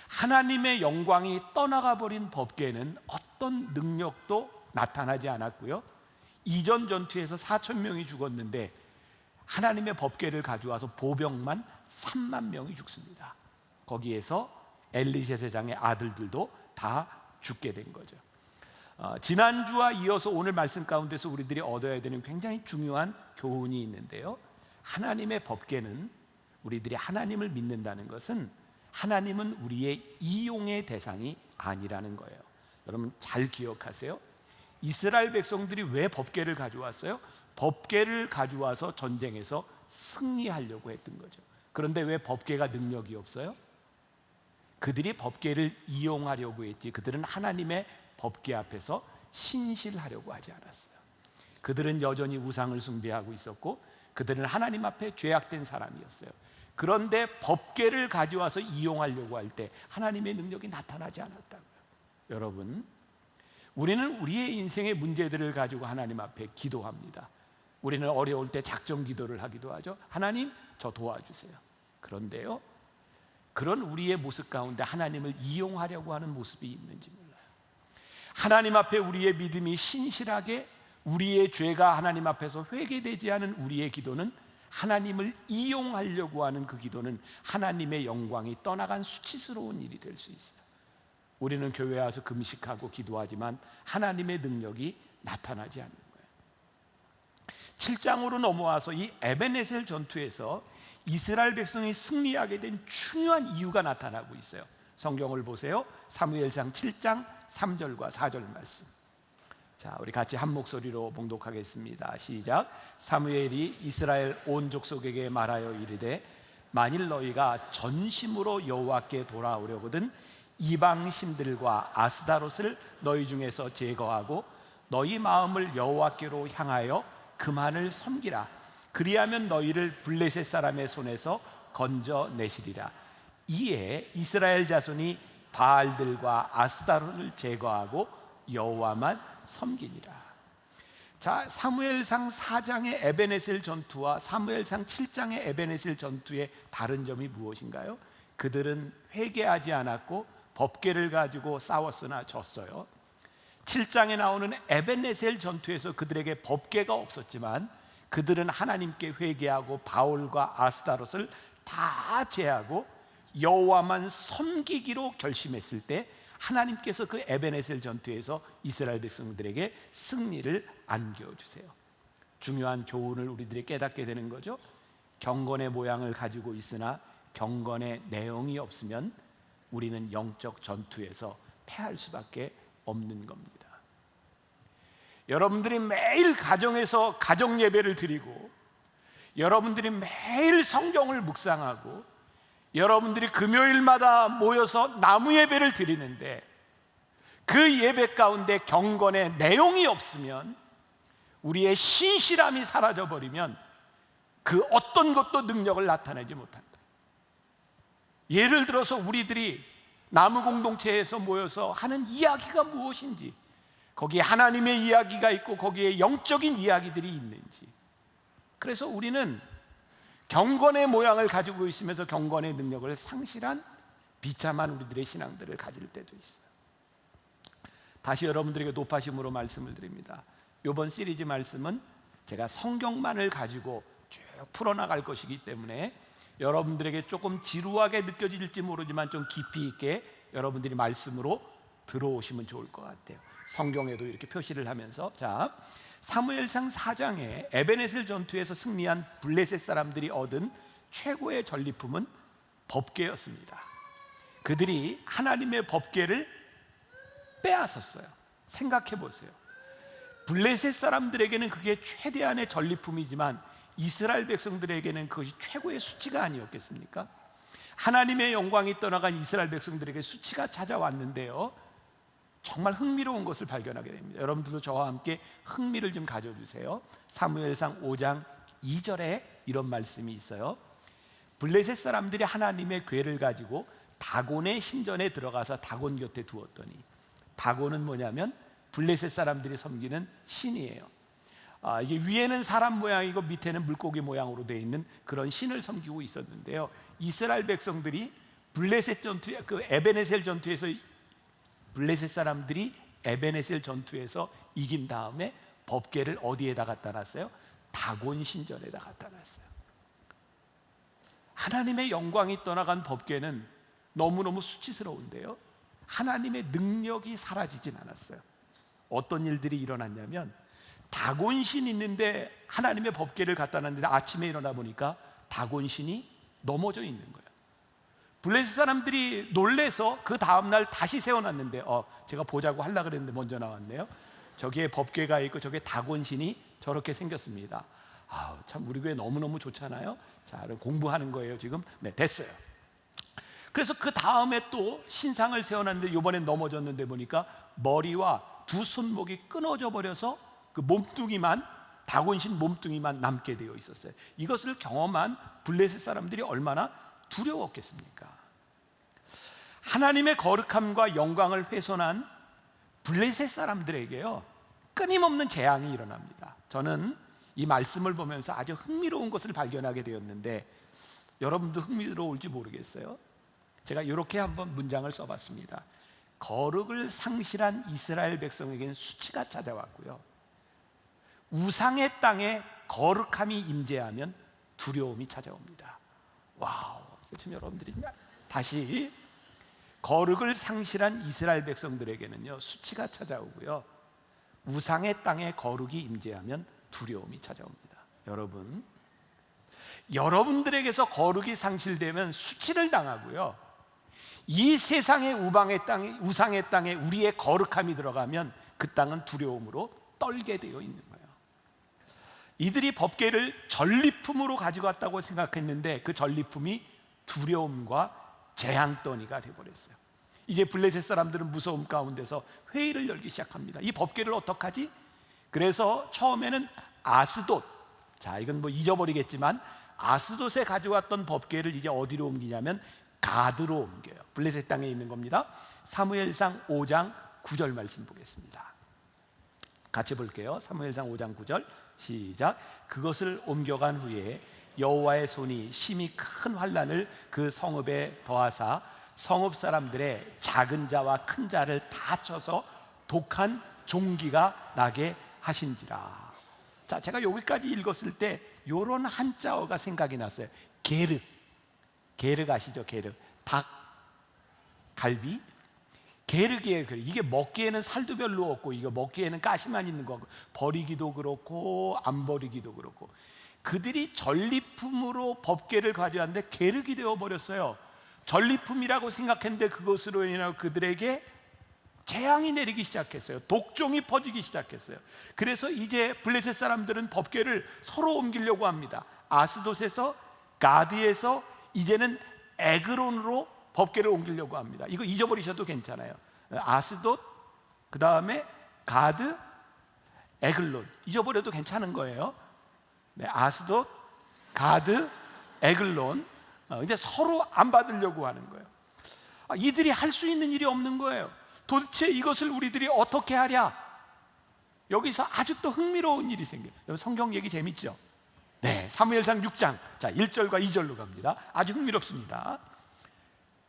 하나님의 영광이 떠나가 버린 법궤는 어떤 능력도 나타나지 않았고요, 이전 전투에서 4,000명이 죽었는데 하나님의 법궤를 가져와서 보병만 3만 명이 죽습니다. 거기에서 엘리 제사장의 아들들도 다 죽게 된 거죠. 지난주와 이어서 오늘 말씀 가운데서 우리들이 얻어야 되는 굉장히 중요한 교훈이 있는데요, 하나님의 법궤는 우리들이 하나님을 믿는다는 것은 하나님은 우리의 이용의 대상이 아니라는 거예요. 여러분 잘 기억하세요. 이스라엘 백성들이 왜 법궤를 가져왔어요? 법궤를 가져와서 전쟁에서 승리하려고 했던 거죠. 그런데 왜 법궤가 능력이 없어요? 그들이 법궤를 이용하려고 했지 그들은 하나님의 법궤 앞에서 신실하려고 하지 않았어요. 그들은 여전히 우상을 숭배하고 있었고 그들은 하나님 앞에 죄악된 사람이었어요. 그런데 법궤를 가져와서 이용하려고 할 때 하나님의 능력이 나타나지 않았다고요. 여러분, 우리는 우리의 인생의 문제들을 가지고 하나님 앞에 기도합니다. 우리는 어려울 때 작정 기도를 하기도 하죠. 하나님, 저 도와주세요. 그런데요, 그런 우리의 모습 가운데 하나님을 이용하려고 하는 모습이 있는지 몰라요. 하나님 앞에 우리의 믿음이 신실하게 우리의 죄가 하나님 앞에서 회개되지 않은 우리의 기도는 하나님을 이용하려고 하는 그 기도는 하나님의 영광이 떠나간 수치스러운 일이 될 수 있어요. 우리는 교회에 와서 금식하고 기도하지만 하나님의 능력이 나타나지 않는 거예요. 7장으로 넘어와서 이 에베네셀 전투에서 이스라엘 백성이 승리하게 된 중요한 이유가 나타나고 있어요. 성경을 보세요. 사무엘상 7장 3절과 4절 말씀. 자, 우리 같이 한 목소리로 봉독하겠습니다. 시작. 사무엘이 이스라엘 온 족속에게 말하여 이르되 만일 너희가 전심으로 여호와께 돌아오려거든 이방 신들과 아스다롯을 너희 중에서 제거하고 너희 마음을 여호와께로 향하여 그만을 섬기라. 그리하면 너희를 블레셋 사람의 손에서 건져내시리라. 이에 이스라엘 자손이 바알들과 아스다롯을 제거하고 여호와만 섬기니라. 자, 사무엘상 4장의 에베네셀 전투와 사무엘상 7장의 에베네셀 전투의 다른 점이 무엇인가요? 그들은 회개하지 않았고 법궤를 가지고 싸웠으나 졌어요. 7장에 나오는 에베네셀 전투에서 그들에게 법궤가 없었지만 그들은 하나님께 회개하고 바울과 아스다롯을 다 제하고 여호와만 섬기기로 결심했을 때 하나님께서 그 에베네셀 전투에서 이스라엘 백성들에게 승리를 안겨주세요. 중요한 교훈을 우리들이 깨닫게 되는 거죠. 경건의 모양을 가지고 있으나 경건의 내용이 없으면 우리는 영적 전투에서 패할 수밖에 없는 겁니다. 여러분들이 매일 가정에서 가정 예배를 드리고 여러분들이 매일 성경을 묵상하고 여러분들이 금요일마다 모여서 나무 예배를 드리는데 그 예배 가운데 경건의 내용이 없으면 우리의 신실함이 사라져버리면 그 어떤 것도 능력을 나타내지 못한다. 예를 들어서 우리들이 나무 공동체에서 모여서 하는 이야기가 무엇인지, 거기에 하나님의 이야기가 있고 거기에 영적인 이야기들이 있는지, 그래서 우리는 경건의 모양을 가지고 있으면서 경건의 능력을 상실한 비참한 우리들의 신앙들을 가질 때도 있어요. 다시 여러분들에게 높아심으로 말씀을 드립니다. 이번 시리즈 말씀은 제가 성경만을 가지고 쭉 풀어나갈 것이기 때문에 여러분들에게 조금 지루하게 느껴질지 모르지만 좀 깊이 있게 여러분들이 말씀으로 들어오시면 좋을 것 같아요. 성경에도 이렇게 표시를 하면서, 자, 사무엘상 4장에 에베네셀 전투에서 승리한 블레셋 사람들이 얻은 최고의 전리품은 법궤였습니다. 그들이 하나님의 법궤를 빼앗았어요. 생각해 보세요. 블레셋 사람들에게는 그게 최대한의 전리품이지만 이스라엘 백성들에게는 그것이 최고의 수치가 아니었겠습니까? 하나님의 영광이 떠나간 이스라엘 백성들에게 수치가 찾아왔는데요, 정말 흥미로운 것을 발견하게 됩니다. 여러분들도 저와 함께 흥미를 좀 가져주세요. 사무엘상 5장 2절에 이런 말씀이 있어요. 블레셋 사람들이 하나님의 궤를 가지고 다곤의 신전에 들어가서 다곤 곁에 두었더니, 다곤은 뭐냐면 블레셋 사람들이 섬기는 신이에요. 이게 위에는 사람 모양이고 밑에는 물고기 모양으로 되어 있는 그런 신을 섬기고 있었는데요, 이스라엘 백성들이 블레셋 전투에, 그 에베네셀 전투에서 블레셋 사람들이 에베네셀 전투에서 이긴 다음에 법궤를 어디에다 갖다 놨어요? 다곤 신전에다 갖다 놨어요. 하나님의 영광이 떠나간 법궤는 너무너무 수치스러운데요, 하나님의 능력이 사라지진 않았어요. 어떤 일들이 일어났냐면, 다곤신 있는데 하나님의 법궤를 갖다 놨는데 아침에 일어나 보니까 다곤신이 넘어져 있는 거예요. 블레셋 사람들이 놀래서 그 다음날 다시 세워놨는데, 제가 보자고 하려고 그랬는데 먼저 나왔네요. 저기에 법궤가 있고 저기에 다곤신이 저렇게 생겼습니다. 참 우리 교회 너무너무 좋잖아요. 자, 그럼 공부하는 거예요 지금. 네, 됐어요. 그래서 그 다음에 또 신상을 세워놨는데 이번엔 넘어졌는데 보니까 머리와 두 손목이 끊어져 버려서 그 몸뚱이만, 다곤신 몸뚱이만 남게 되어 있었어요. 이것을 경험한 블레셋 사람들이 얼마나 두려웠겠습니까? 하나님의 거룩함과 영광을 훼손한 블레셋 사람들에게요, 끊임없는 재앙이 일어납니다. 저는 이 말씀을 보면서 아주 흥미로운 것을 발견하게 되었는데, 여러분도 흥미로울지 모르겠어요. 제가 이렇게 한번 문장을 써봤습니다. 거룩을 상실한 이스라엘 백성에게는 수치가 찾아왔고요, 우상의 땅에 거룩함이 임재하면 두려움이 찾아옵니다. 와우, 이거 좀 여러분들이 다시, 거룩을 상실한 이스라엘 백성들에게는요 수치가 찾아오고요, 우상의 땅에 거룩이 임재하면 두려움이 찾아옵니다. 여러분, 여러분들에게서 거룩이 상실되면 수치를 당하고요, 이 세상의 우상의 땅에 우리의 거룩함이 들어가면 그 땅은 두려움으로 떨게 되어 있는 거예요. 이들이 법궤를 전리품으로 가지고 왔다고 생각했는데 그 전리품이 두려움과 재앙더미가 되어버렸어요. 이제 블레셋 사람들은 무서움 가운데서 회의를 열기 시작합니다. 이 법궤를 어떡하지? 그래서 처음에는 아스돗, 자 이건 뭐 잊어버리겠지만 아스돗에 가져왔던 법궤를 이제 어디로 옮기냐면 가드로 옮겨요. 블레셋 땅에 있는 겁니다. 사무엘상 5장 9절 말씀 보겠습니다. 같이 볼게요. 사무엘상 5장 9절 시작. 그것을 옮겨간 후에 여호와의 손이 심히 큰 환난을 그 성읍에 더하사 성읍 사람들의 작은 자와 큰 자를 다 쳐서 독한 종기가 나게 하신지라. 자, 제가 여기까지 읽었을 때 요런 한자어가 생각이 났어요. 게르. 게르 아시죠? 게르. 닭, 갈비. 게르기에 이게 먹기에는 살도 별로 없고 이거 먹기에는 가시만 있는 거고 버리기도 그렇고 안 버리기도 그렇고, 그들이 전리품으로 법궤를 가져왔는데 게르기 되어 버렸어요. 전리품이라고 생각했는데 그것으로 인하여 그들에게 재앙이 내리기 시작했어요. 독종이 퍼지기 시작했어요. 그래서 이제 블레셋 사람들은 법궤를 서로 옮기려고 합니다. 아스돗에서 가드에서 이제는 에그론으로 법궤를 옮기려고 합니다. 이거 잊어버리셔도 괜찮아요. 아스돗, 그 다음에 가드, 에글론 잊어버려도 괜찮은 거예요. 네, 아스돗, 가드, 에글론. 이제 서로 안 받으려고 하는 거예요. 이들이 할 수 있는 일이 없는 거예요. 도대체 이것을 우리들이 어떻게 하랴? 여기서 아주 또 흥미로운 일이 생겨요. 성경 얘기 재밌죠? 네, 사무엘상 6장 자 1절과 2절로 갑니다. 아주 흥미롭습니다.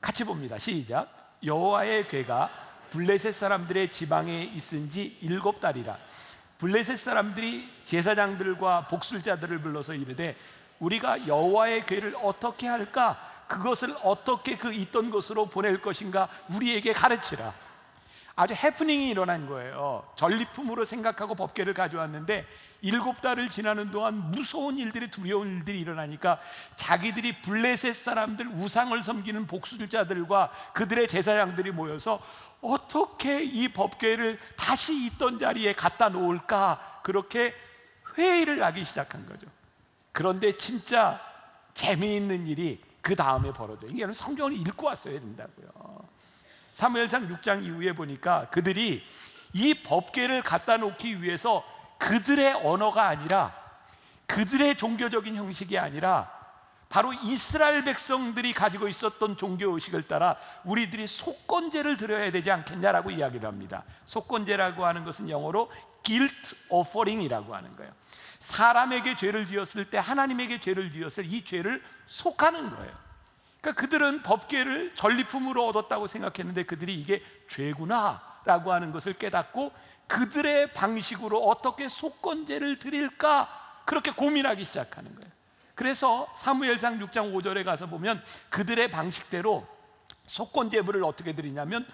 같이 봅니다. 시작. 여호와의 궤가 블레셋 사람들의 지방에 있은 지 7달이라. 블레셋 사람들이 제사장들과 복술자들을 불러서 이르되 우리가 여호와의 궤를 어떻게 할까? 그것을 어떻게 그 있던 곳으로 보낼 것인가? 우리에게 가르치라. 아주 해프닝이 일어난 거예요. 전리품으로 생각하고 법궤를 가져왔는데 7달을 지나는 동안 무서운 일들이, 두려운 일들이 일어나니까 자기들이 블레셋 사람들, 우상을 섬기는 복술자들과 그들의 제사장들이 모여서 어떻게 이 법궤를 다시 있던 자리에 갖다 놓을까, 그렇게 회의를 하기 시작한 거죠. 그런데 진짜 재미있는 일이 그 다음에 벌어져요. 이게 성경을 읽고 왔어야 된다고요. 사무엘상 6장 이후에 보니까 그들이 이 법궤를 갖다 놓기 위해서 그들의 언어가 아니라, 그들의 종교적인 형식이 아니라 바로 이스라엘 백성들이 가지고 있었던 종교의식을 따라 우리들이 속건제를 드려야 되지 않겠냐라고 이야기를 합니다. 속건제라고 하는 것은 영어로 guilt offering이라고 하는 거예요. 사람에게 죄를 지었을 때, 하나님에게 죄를 지었을 때 이 죄를 속하는 거예요. 그러니까 그들은 법궤를 전리품으로 얻었다고 생각했는데 그들이 이게 죄구나라고 하는 것을 깨닫고 그들의 방식으로 어떻게 속건제를 드릴까, 그렇게 고민하기 시작하는 거예요. 그래서 사무엘상 6장 5절에 가서 보면 그들의 방식대로 속건제물을 어떻게 드리냐면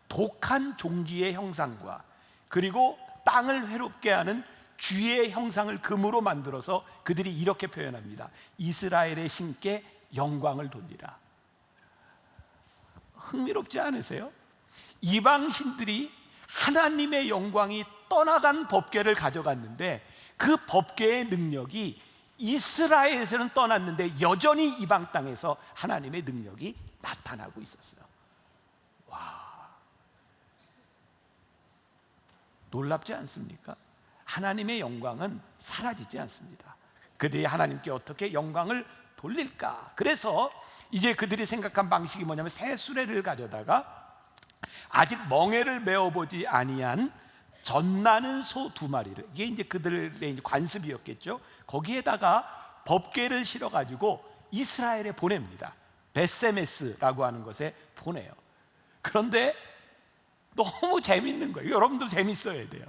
독한 종기의 형상과 그리고 땅을 해롭게 하는 쥐의 형상을 금으로 만들어서 그들이 이렇게 표현합니다. 이스라엘의 신께 영광을 돌리라. 흥미롭지 않으세요? 이방신들이 하나님의 영광이 떠나간 법궤를 가져갔는데 그 법궤의 능력이 이스라엘에서는 떠났는데 여전히 이방 땅에서 하나님의 능력이 나타나고 있었어요. 와, 놀랍지 않습니까? 하나님의 영광은 사라지지 않습니다. 그들이 하나님께 어떻게 영광을 돌릴까? 그래서 이제 그들이 생각한 방식이 뭐냐면 새 수레를 가져다가 아직 멍에를 메어보지 아니한 젖나는 소 2마리를, 이게 이제 그들의 관습이었겠죠. 거기에다가 법궤를 실어가지고 이스라엘에 보냅니다. 베세메스라고 하는 것에 보내요. 그런데 너무 재밌는 거예요. 여러분도 재밌어야 돼요.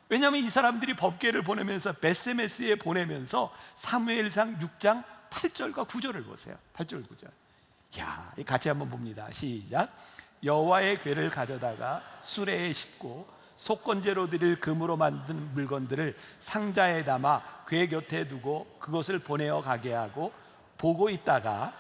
왜냐하면 이 사람들이 법궤를 보내면서 베세메스에 보내면서 사무엘상 6장 8절과 9절을 보세요. 8절 9절. 야, 같이 한번 봅니다. 시작. 여호와의 궤를 가져다가 수레에 싣고 속건제로 드릴 금으로 만든 물건들을 상자에 담아 궤 곁에 두고 그것을 보내어 가게 하고 보고 있다가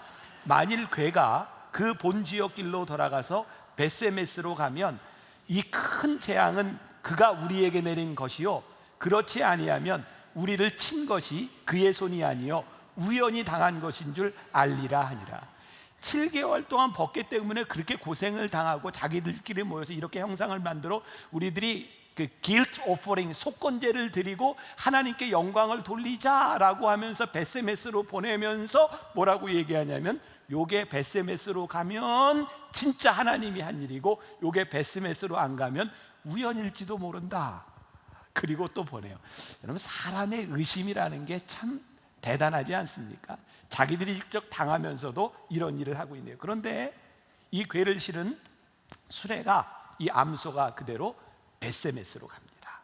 만일 궤가 그 본 지역 길로 돌아가서 베세메스로 가면 이 큰 재앙은 그가 우리에게 내린 것이요 그렇지 아니하면 우리를 친 것이 그의 손이 아니요 우연히 당한 것인 줄 알리라 하니라. 7개월 동안 법궤 때문에 그렇게 고생을 당하고 자기들끼리 모여서 이렇게 형상을 만들어 우리들이 그 guilt offering, 속건제를 드리고 하나님께 영광을 돌리자라고 하면서 베세메스로 보내면서 뭐라고 얘기하냐면 요게 베세메스로 가면 진짜 하나님이 한 일이고 요게 베세메스로 안 가면 우연일지도 모른다. 그리고 또 보내요. 여러분, 사람의 의심이라는 게 참 대단하지 않습니까? 자기들이 직접 당하면서도 이런 일을 하고 있네요. 그런데 이 궤를 실은 수레가, 이 암소가 그대로 베세메스로 갑니다.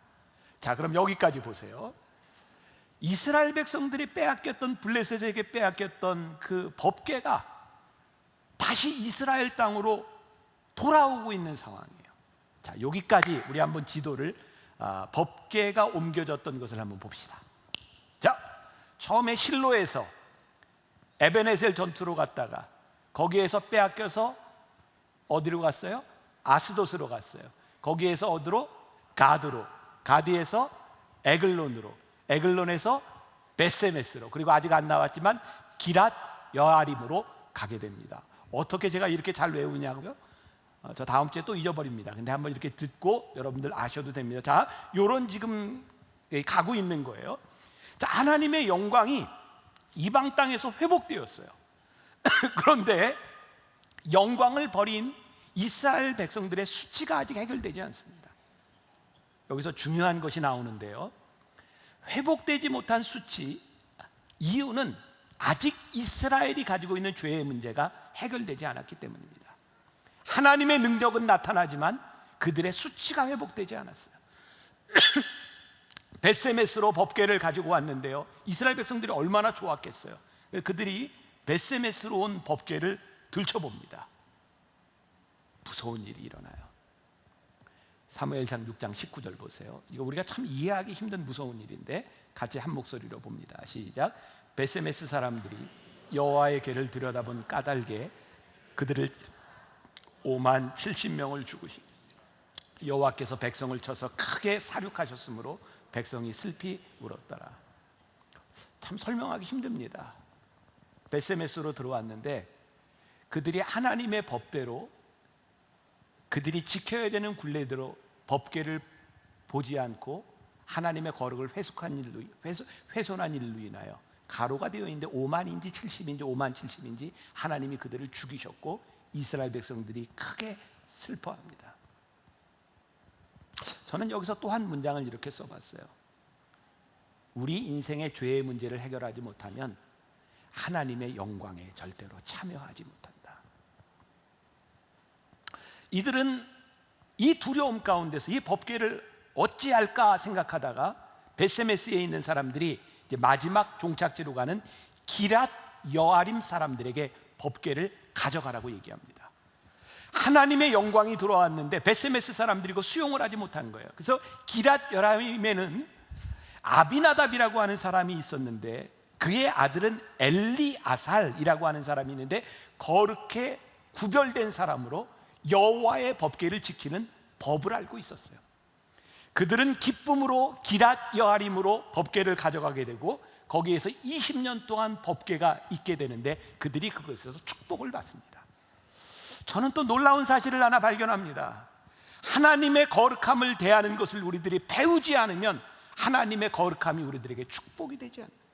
자, 그럼 여기까지 보세요. 이스라엘 백성들이 빼앗겼던, 블레셋에게 빼앗겼던 그 법궤가 다시 이스라엘 땅으로 돌아오고 있는 상황이에요. 자, 여기까지 우리 한번 지도를 법궤가 옮겨졌던 것을 한번 봅시다. 자, 처음에 실로에서 에베네셀 전투로 갔다가 거기에서 빼앗겨서 어디로 갔어요? 아스돗으로 갔어요. 거기에서 어디로? 가드로, 가드에서 에글론으로, 에글론에서 베세메스로, 그리고 아직 안 나왔지만 기랏 여아림으로 가게 됩니다. 어떻게 제가 이렇게 잘 외우냐고요? 저 다음 주에 또 잊어버립니다. 근데 한번 이렇게 듣고 여러분들 아셔도 됩니다. 자, 요런 지금 가고 있는 거예요. 자, 하나님의 영광이 이방 땅에서 회복되었어요. 그런데 영광을 버린 이스라엘 백성들의 수치가 아직 해결되지 않습니다. 여기서 중요한 것이 나오는데요, 회복되지 못한 수치, 이유는 아직 이스라엘이 가지고 있는 죄의 문제가 해결되지 않았기 때문입니다. 하나님의 능력은 나타나지만 그들의 수치가 회복되지 않았어요. 베세메스로 법궤를 가지고 왔는데요, 이스라엘 백성들이 얼마나 좋았겠어요. 그들이 베세메스로 온 법궤를 들춰봅니다. 무서운 일이 일어나요. 사무엘상 6장 19절 보세요. 이거 우리가 참 이해하기 힘든 무서운 일인데 같이 한 목소리로 봅니다. 시작. 베세메스 사람들이 여호와의 궤를 들여다본 까닭에 그들을 5만 70명을 죽으시, 여호와께서 백성을 쳐서 크게 사륙하셨으므로 백성이 슬피 울었더라. 참 설명하기 힘듭니다. 베세메스로 들어왔는데 그들이 하나님의 법대로, 그들이 지켜야 되는 굴레대로 법궤를 보지 않고 하나님의 거룩을 훼손한 일로 인하여 가로가 되어 있는데 5만인지 70인지 5만 70인지 하나님이 그들을 죽이셨고 이스라엘 백성들이 크게 슬퍼합니다. 저는 여기서 또 한 문장을 이렇게 써봤어요. 우리 인생의 죄의 문제를 해결하지 못하면 하나님의 영광에 절대로 참여하지 못한다. 이들은 이 두려움 가운데서 이 법궤를 어찌할까 생각하다가 베세메스에 있는 사람들이 이제 마지막 종착지로 가는 기랏 여아림 사람들에게 법궤를 가져가라고 얘기합니다. 하나님의 영광이 들어왔는데 베세메스 사람들이 그 수용을 하지 못한 거예요. 그래서 기랏 여아림에는 아비나답이라고 하는 사람이 있었는데 그의 아들은 엘리아살이라고 하는 사람이 있는데 거룩해 구별된 사람으로 여호와의 법궤를 지키는 법을 알고 있었어요. 그들은 기쁨으로 기랏 여아림으로 법궤를 가져가게 되고 거기에서 20년 동안 법궤가 있게 되는데 그들이 그것에서 축복을 받습니다. 저는 또 놀라운 사실을 하나 발견합니다. 하나님의 거룩함을 대하는 것을 우리들이 배우지 않으면 하나님의 거룩함이 우리들에게 축복이 되지 않아요.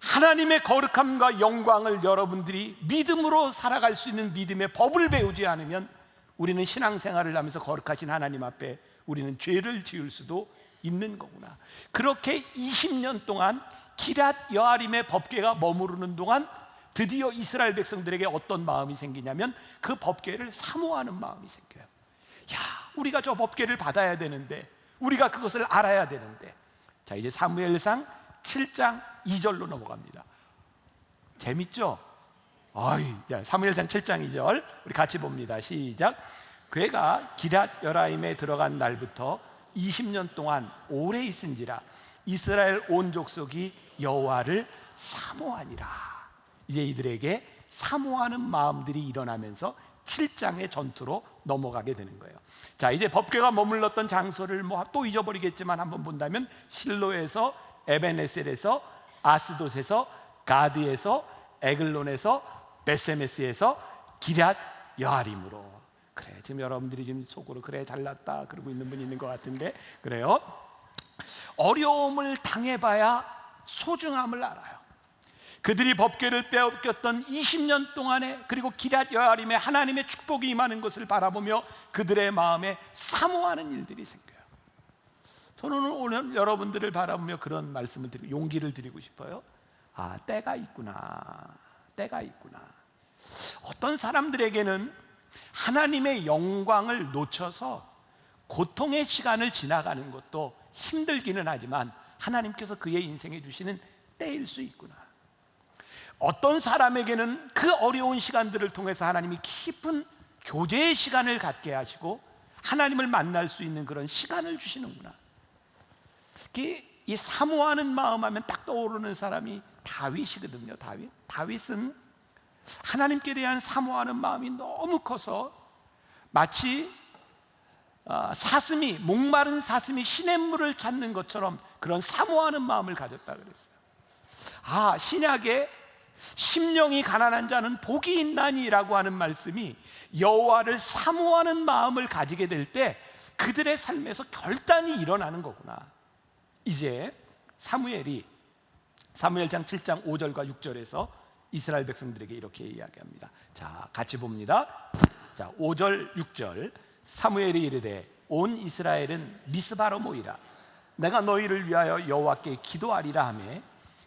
하나님의 거룩함과 영광을 여러분들이 믿음으로 살아갈 수 있는 믿음의 법을 배우지 않으면 우리는 신앙생활을 하면서 거룩하신 하나님 앞에 우리는 죄를 지을 수도 있는 거구나. 그렇게 20년 동안 기랏 여아림의 법궤가 머무르는 동안 드디어 이스라엘 백성들에게 어떤 마음이 생기냐면 그 법궤를 사모하는 마음이 생겨요. 야, 우리가 저 법궤를 받아야 되는데, 우리가 그것을 알아야 되는데. 자, 이제 사무엘상 7장 2절로 넘어갑니다. 재밌죠? 사무엘상 7장 2절 우리 같이 봅니다. 시작. 괴가 기럇 여라임에 들어간 날부터 20년 동안 오래 있은지라 이스라엘 온 족속이 여호와를 사모하니라. 이제 이들에게 사모하는 마음들이 일어나면서 7장의 전투로 넘어가게 되는 거예요. 자, 이제 법궤가 머물렀던 장소를 또 잊어버리겠지만 한번 본다면 실로에서, 에벤에셀에서, 아스돗에서, 가드에서, 에글론에서, 베세메스에서, 기럇 여아림으로. 그래, 지금 여러분들이 지금 속으로 그래 잘났다 그러고 있는 분이 있는 것 같은데, 그래요. 어려움을 당해봐야 소중함을 알아요. 그들이 법궤를 빼앗겼던 20년 동안에, 그리고 기럇 여아림에 하나님의 축복이 임하는 것을 바라보며 그들의 마음에 사모하는 일들이 생겨요. 저는 오늘 여러분들을 바라보며 그런 말씀을 드리고 용기를 드리고 싶어요. 아, 때가 있구나. 때가 있구나. 어떤 사람들에게는 하나님의 영광을 놓쳐서 고통의 시간을 지나가는 것도 힘들기는 하지만 하나님께서 그의 인생에 주시는 때일 수 있구나. 어떤 사람에게는 그 어려운 시간들을 통해서 하나님이 깊은 교제의 시간을 갖게 하시고 하나님을 만날 수 있는 그런 시간을 주시는구나. 이 사모하는 마음 하면 딱 떠오르는 사람이 다윗이거든요. 다윗은 하나님께 대한 사모하는 마음이 너무 커서 마치 목마른 사슴이 시냇물을 찾는 것처럼 그런 사모하는 마음을 가졌다 그랬어요. 아, 신약에 심령이 가난한 자는 복이 있나니라고 하는 말씀이 여호와를 사모하는 마음을 가지게 될 때 그들의 삶에서 결단이 일어나는 거구나. 이제 사무엘상 7장 5절과 6절에서 이스라엘 백성들에게 이렇게 이야기합니다. 자, 같이 봅니다. 자, 5절 6절. 사무엘이 이르되 온 이스라엘은 미스바로 모이라. 내가 너희를 위하여 여호와께 기도하리라 하매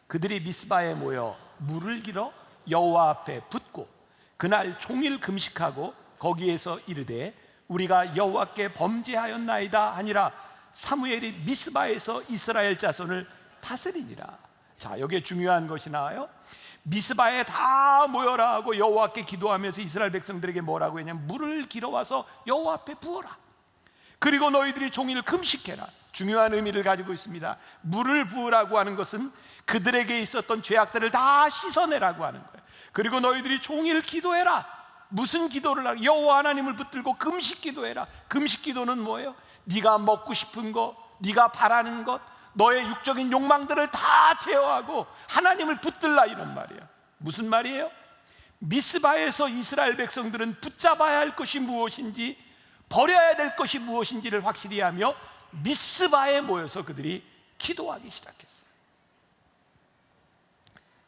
그들이 미스바에 모여 물을 길어 여호와 앞에 붓고 그날 종일 금식하고 거기에서 이르되 우리가 여호와께 범죄하였나이다 하니라. 사무엘이 미스바에서 이스라엘 자손을 다스리니라. 자, 여기에 중요한 것이 나와요. 미스바에 다 모여라 하고 여호와께 기도하면서 이스라엘 백성들에게 뭐라고 했냐면 물을 길어와서 여호와 앞에 부어라. 그리고 너희들이 종일 금식해라. 중요한 의미를 가지고 있습니다. 물을 부으라고 하는 것은 그들에게 있었던 죄악들을 다 씻어내라고 하는 거예요. 그리고 너희들이 종일 기도해라. 무슨 기도를 하라? 여호와 하나님을 붙들고 금식 기도해라. 금식 기도는 뭐예요? 네가 먹고 싶은 것, 네가 바라는 것, 너의 육적인 욕망들을 다 제어하고 하나님을 붙들라, 이런 말이에요. 무슨 말이에요? 미스바에서 이스라엘 백성들은 붙잡아야 할 것이 무엇인지, 버려야 될 것이 무엇인지를 확실히 하며 미스바에 모여서 그들이 기도하기 시작했어요.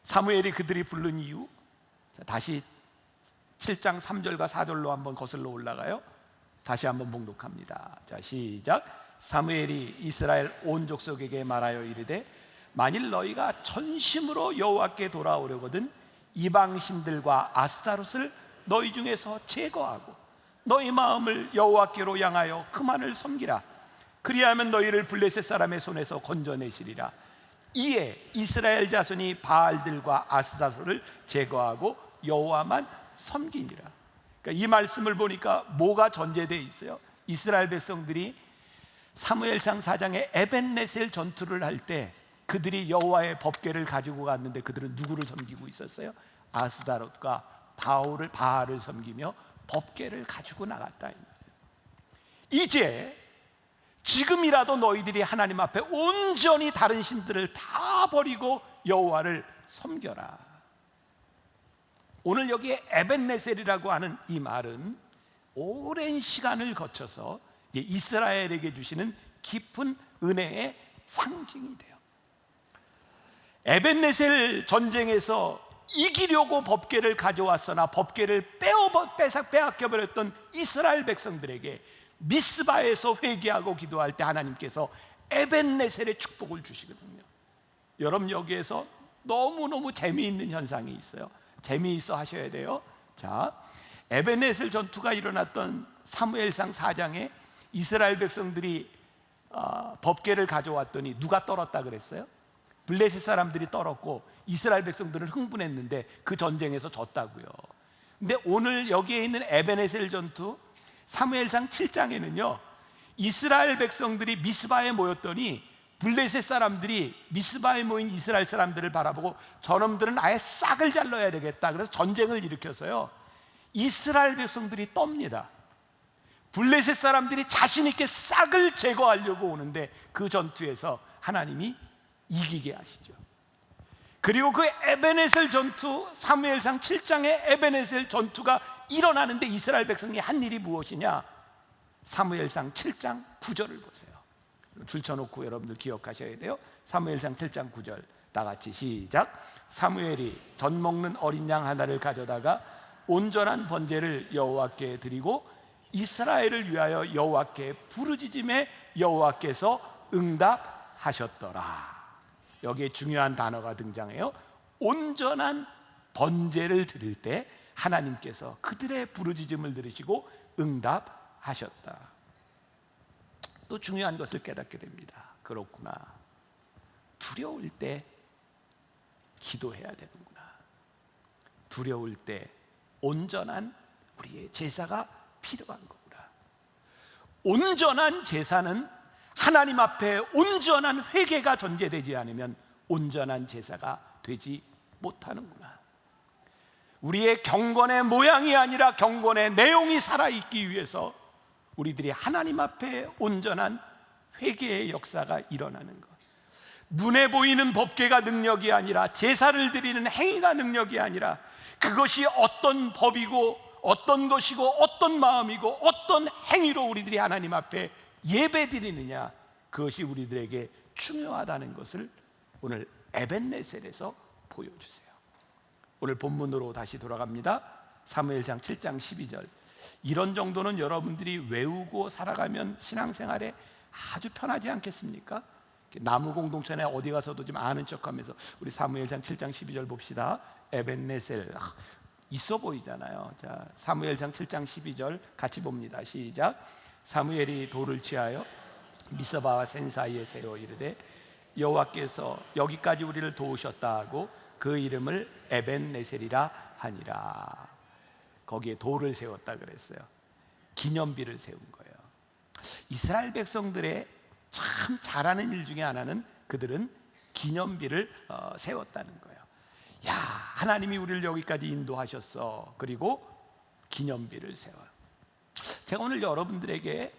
사무엘이 그들이 부른 이유, 다시 7장 3절과 4절로 한번 거슬러 올라가요. 다시 한번 봉독합니다. 자, 시작. 사무엘이 이스라엘 온 족속에게 말하여 이르되 만일 너희가 전심으로 여호와께 돌아오려거든 이방신들과 아스타롯을 너희 중에서 제거하고 너희 마음을 여호와께로 향하여 그만을 섬기라. 그리하면 너희를 블레셋 사람의 손에서 건져내시리라. 이에 이스라엘 자손이 바알들과 아스타롯을 제거하고 여호와만 섬기니라. 그러니까 이 말씀을 보니까 뭐가 전제되어 있어요? 이스라엘 백성들이 사무엘상 4장에 에벤네셀 전투를 할 때 그들이 여호와의 법궤를 가지고 갔는데 그들은 누구를 섬기고 있었어요? 아스다롯과 바알을 섬기며 법궤를 가지고 나갔다. 이제 지금이라도 너희들이 하나님 앞에 온전히 다른 신들을 다 버리고 여호와를 섬겨라. 오늘 여기에 에벤네셀이라고 하는 이 말은 오랜 시간을 거쳐서 이스라엘에게 주시는 깊은 은혜의 상징이 돼요. 에벤네셀 전쟁에서 이기려고 법궤를 가져왔으나 법궤를 빼앗겨버렸던 이스라엘 백성들에게 미스바에서 회개하고 기도할 때 하나님께서 에벤네셀의 축복을 주시거든요. 여러분, 여기에서 너무너무 재미있는 현상이 있어요. 재미있어 하셔야 돼요. 자, 에베네셀 전투가 일어났던 사무엘상 4장에 이스라엘 백성들이 법궤를 가져왔더니 누가 떨었다 그랬어요? 블레셋 사람들이 떨었고 이스라엘 백성들은 흥분했는데 그 전쟁에서 졌다고요. 근데 오늘 여기에 있는 에베네셀 전투 사무엘상 7장에는요, 이스라엘 백성들이 미스바에 모였더니 블레셋 사람들이 미스바에 모인 이스라엘 사람들을 바라보고 저놈들은 아예 싹을 잘라야 되겠다, 그래서 전쟁을 일으켜서요 이스라엘 백성들이 떱니다. 블레셋 사람들이 자신 있게 싹을 제거하려고 오는데 그 전투에서 하나님이 이기게 하시죠. 그리고 그 에베네셀 전투, 사무엘상 7장의 에베네셀 전투가 일어나는데 이스라엘 백성이 한 일이 무엇이냐? 사무엘상 7장 9절을 보세요. 줄쳐놓고 여러분들 기억하셔야 돼요. 사무엘상 7장 9절 다 같이 시작. 사무엘이 젖 먹는 어린 양 하나를 가져다가 온전한 번제를 여호와께 드리고 이스라엘을 위하여 여호와께 부르짖음에 여호와께서 응답하셨더라. 여기에 중요한 단어가 등장해요. 온전한 번제를 드릴 때 하나님께서 그들의 부르짖음을 들으시고 응답하셨다. 또 중요한 것을 깨닫게 됩니다. 그렇구나, 두려울 때 기도해야 되는구나. 두려울 때 온전한 우리의 제사가 필요한 거구나. 온전한 제사는 하나님 앞에 온전한 회개가 전제되지 않으면 온전한 제사가 되지 못하는구나. 우리의 경건의 모양이 아니라 경건의 내용이 살아있기 위해서 우리들이 하나님 앞에 온전한 회개의 역사가 일어나는 것. 눈에 보이는 법궤가 능력이 아니라, 제사를 드리는 행위가 능력이 아니라, 그것이 어떤 법이고 어떤 것이고 어떤 마음이고 어떤 행위로 우리들이 하나님 앞에 예배 드리느냐, 그것이 우리들에게 중요하다는 것을 오늘 에벤네셀에서 보여주세요. 오늘 본문으로 다시 돌아갑니다. 사무엘상 7장 12절. 이런 정도는 여러분들이 외우고 살아가면 신앙생활에 아주 편하지 않겠습니까? 나무 공동체나 어디 가서도 좀 아는 척하면서 우리 사무엘상 7장 12절 봅시다. 에벤네셀, 있어 보이잖아요. 자, 사무엘상 7장 12절 같이 봅니다. 시작. 사무엘이 돌을 취하여 미스바와 센 사이에 세워 이르되 여호와께서 여기까지 우리를 도우셨다 하고 그 이름을 에벤네셀이라 하니라. 거기에 돌을 세웠다 그랬어요. 기념비를 세운 거예요. 이스라엘 백성들의 참 잘하는 일 중에 하나는 그들은 기념비를 세웠다는 거예요. 야, 하나님이 우리를 여기까지 인도하셨어. 그리고 기념비를 세워요. 제가 오늘 여러분들에게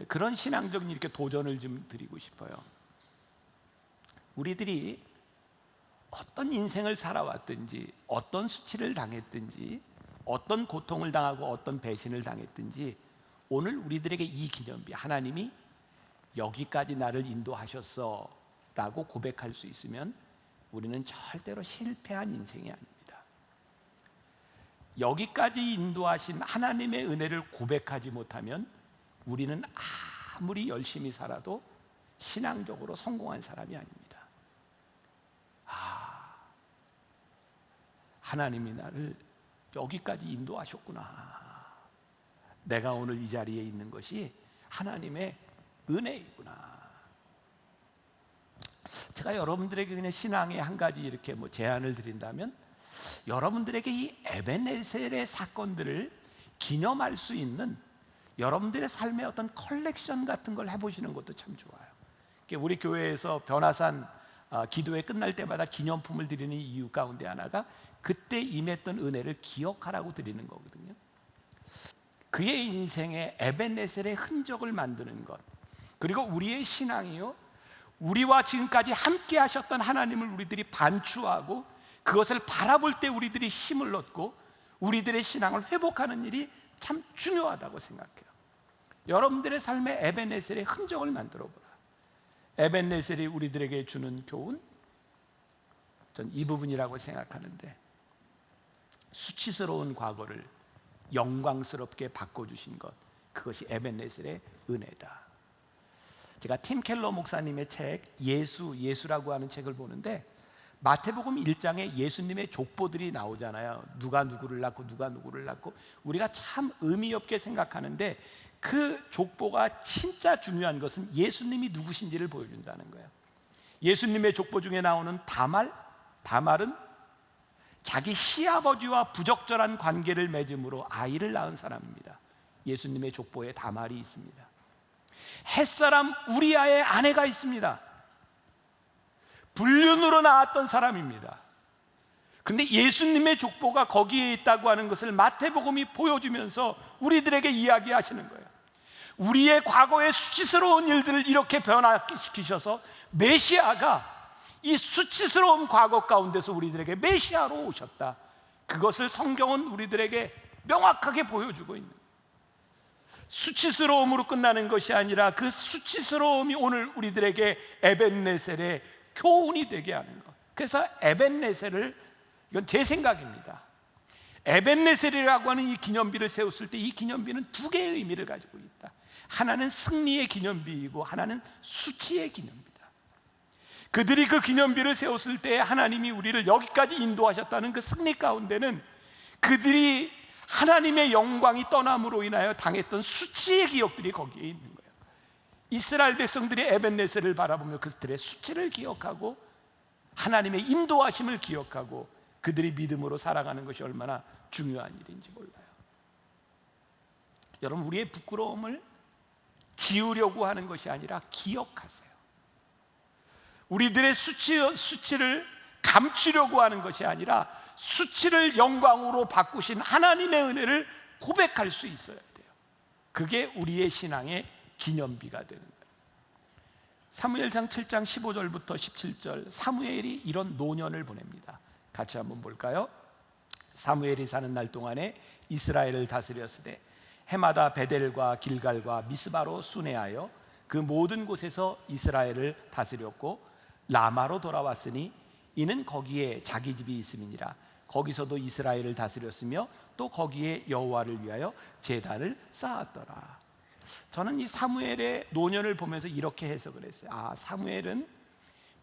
그런 신앙적인 이렇게 도전을 좀 드리고 싶어요. 우리들이 어떤 인생을 살아왔든지, 어떤 수치를 당했든지, 어떤 고통을 당하고 어떤 배신을 당했든지, 오늘 우리들에게 이 기념비, 하나님이 여기까지 나를 인도하셨어 라고 고백할 수 있으면 우리는 절대로 실패한 인생이 아닙니다. 여기까지 인도하신 하나님의 은혜를 고백하지 못하면 우리는 아무리 열심히 살아도 신앙적으로 성공한 사람이 아닙니다. 하나님이 나를 여기까지 인도하셨구나. 내가 오늘 이 자리에 있는 것이 하나님의 은혜이구나. 제가 여러분들에게 그냥 신앙의 한 가지 이렇게 제안을 드린다면, 여러분들에게 이 에벤네셀의 사건들을 기념할 수 있는 여러분들의 삶의 어떤 컬렉션 같은 걸 해보시는 것도 참 좋아요. 우리 교회에서 변화산 기도회 끝날 때마다 기념품을 드리는 이유 가운데 하나가 그때 임했던 은혜를 기억하라고 드리는 거거든요. 그의 인생에 에벤네셀의 흔적을 만드는 것, 그리고 우리의 신앙이요, 우리와 지금까지 함께 하셨던 하나님을 우리들이 반추하고 그것을 바라볼 때 우리들이 힘을 얻고 우리들의 신앙을 회복하는 일이 참 중요하다고 생각해요. 여러분들의 삶에 에벤네셀의 흔적을 만들어 보라. 에벤네셀이 우리들에게 주는 교훈, 전 이 부분이라고 생각하는데, 수치스러운 과거를 영광스럽게 바꿔주신 것, 그것이 에벤네셀의 은혜다. 제가 팀 켈러 목사님의 책 예수라고 하는 책을 보는데 마태복음 1장에 예수님의 족보들이 나오잖아요. 누가 누구를 낳고 누가 누구를 낳고. 우리가 참 의미 없게 생각하는데 그 족보가 진짜 중요한 것은 예수님이 누구신지를 보여준다는 거예요. 예수님의 족보 중에 나오는 다말은 자기 시아버지와 부적절한 관계를 맺음으로 아이를 낳은 사람입니다. 예수님의 족보에 다말이 있습니다. 햇사람 우리아의 아내가 있습니다. 불륜으로 나왔던 사람입니다. 그런데 예수님의 족보가 거기에 있다고 하는 것을 마태복음이 보여주면서 우리들에게 이야기하시는 거예요. 우리의 과거의 수치스러운 일들을 이렇게 변화시키셔서 메시아가 이 수치스러운 과거 가운데서 우리들에게 메시아로 오셨다. 그것을 성경은 우리들에게 명확하게 보여주고 있는 거예요. 수치스러움으로 끝나는 것이 아니라 그 수치스러움이 오늘 우리들에게 에벤네셀의 교훈이 되게 하는 것. 그래서 에벤네셀을, 이건 제 생각입니다, 에벤네셀이라고 하는 이 기념비를 세웠을 때 이 기념비는 두 개의 의미를 가지고 있다. 하나는 승리의 기념비이고 하나는 수치의 기념비다. 그들이 그 기념비를 세웠을 때 하나님이 우리를 여기까지 인도하셨다는 그 승리 가운데는 그들이 하나님의 영광이 떠남으로 인하여 당했던 수치의 기억들이 거기에 있는 거예요. 이스라엘 백성들이 에벤네셀을 바라보며 그들의 수치를 기억하고 하나님의 인도하심을 기억하고 그들이 믿음으로 살아가는 것이 얼마나 중요한 일인지 몰라요. 여러분, 우리의 부끄러움을 지우려고 하는 것이 아니라 기억하세요. 우리들의 수치를 감추려고 하는 것이 아니라 수치를 영광으로 바꾸신 하나님의 은혜를 고백할 수 있어야 돼요. 그게 우리의 신앙의 기념비가 되는 거예요. 사무엘상 7장 15절부터 17절, 사무엘이 이런 노년을 보냅니다. 같이 한번 볼까요? 사무엘이 사는 날 동안에 이스라엘을 다스렸으되 해마다 베델과 길갈과 미스바로 순회하여 그 모든 곳에서 이스라엘을 다스렸고 라마로 돌아왔으니 이는 거기에 자기 집이 있음이니라. 거기서도 이스라엘을 다스렸으며 또 거기에 여호와를 위하여 제단을 쌓았더라. 저는 이 사무엘의 노년을 보면서 이렇게 해석을 했어요. 사무엘은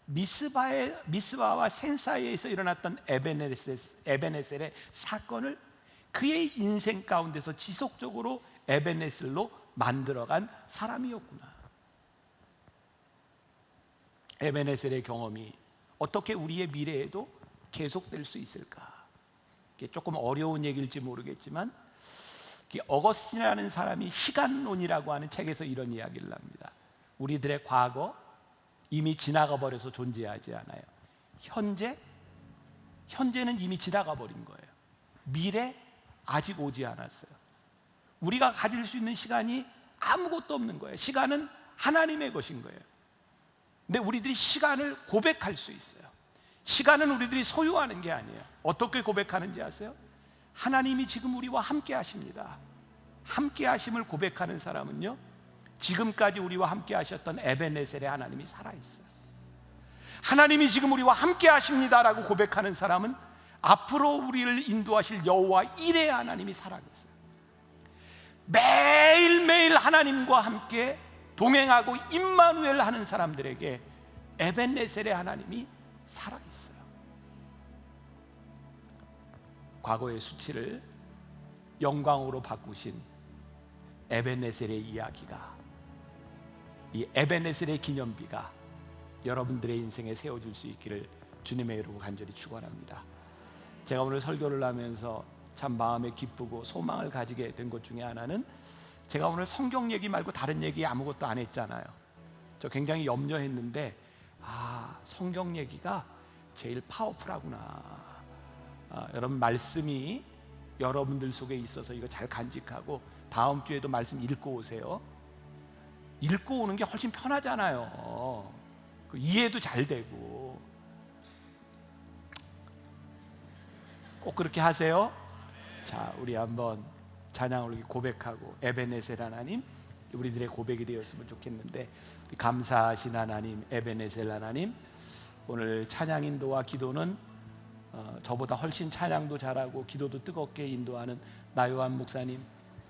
미스바와 센 사이에서 일어났던 에벤네셀의 사건을 그의 인생 가운데서 지속적으로 에벤네셀로 만들어간 사람이었구나. 에벤네셀의 경험이 어떻게 우리의 미래에도 계속될 수 있을까? 이게 조금 어려운 얘기일지 모르겠지만 어거스틴이라는 사람이 시간론이라고 하는 책에서 이런 이야기를 합니다. 우리들의 과거 이미 지나가 버려서 존재하지 않아요. 현재는 이미 지나가 버린 거예요. 미래 아직 오지 않았어요. 우리가 가질 수 있는 시간이 아무것도 없는 거예요. 시간은 하나님의 것인 거예요. 근데 우리들이 시간을 고백할 수 있어요. 시간은 우리들이 소유하는 게 아니에요. 어떻게 고백하는지 아세요? 하나님이 지금 우리와 함께 하십니다. 함께 하심을 고백하는 사람은요, 지금까지 우리와 함께 하셨던 에벤네셀의 하나님이 살아있어요. 하나님이 지금 우리와 함께 하십니다라고 고백하는 사람은 앞으로 우리를 인도하실 여호와 일의 하나님이 살아계세요. 매일매일 하나님과 함께 동행하고 임마누엘 하는 사람들에게 에벤네셀의 하나님이 살아있어요. 과거의 수치를 영광으로 바꾸신 에벤네셀의 이야기가, 이 에벤네셀의 기념비가 여러분들의 인생에 세워질 수 있기를 주님의 이름으로 간절히 축원합니다. 제가 오늘 설교를 하면서 참 마음에 기쁘고 소망을 가지게 된 것 중에 하나는, 제가 오늘 성경 얘기 말고 다른 얘기 아무것도 안 했잖아요. 저 굉장히 염려했는데 성경 얘기가 제일 파워풀하구나. 여러분, 말씀이 여러분들 속에 있어서 이거 잘 간직하고 다음 주에도 말씀 읽고 오세요. 읽고 오는 게 훨씬 편하잖아요. 이해도 잘 되고. 꼭 그렇게 하세요. 자, 우리 한번 찬양을 고백하고 에벤네셀 하나님, 우리들의 고백이 되었으면 좋겠는데, 감사하신 하나님, 에벤네셀 하나님, 오늘 찬양 인도와 기도는 저보다 훨씬 찬양도 잘하고 기도도 뜨겁게 인도하는 나요한 목사님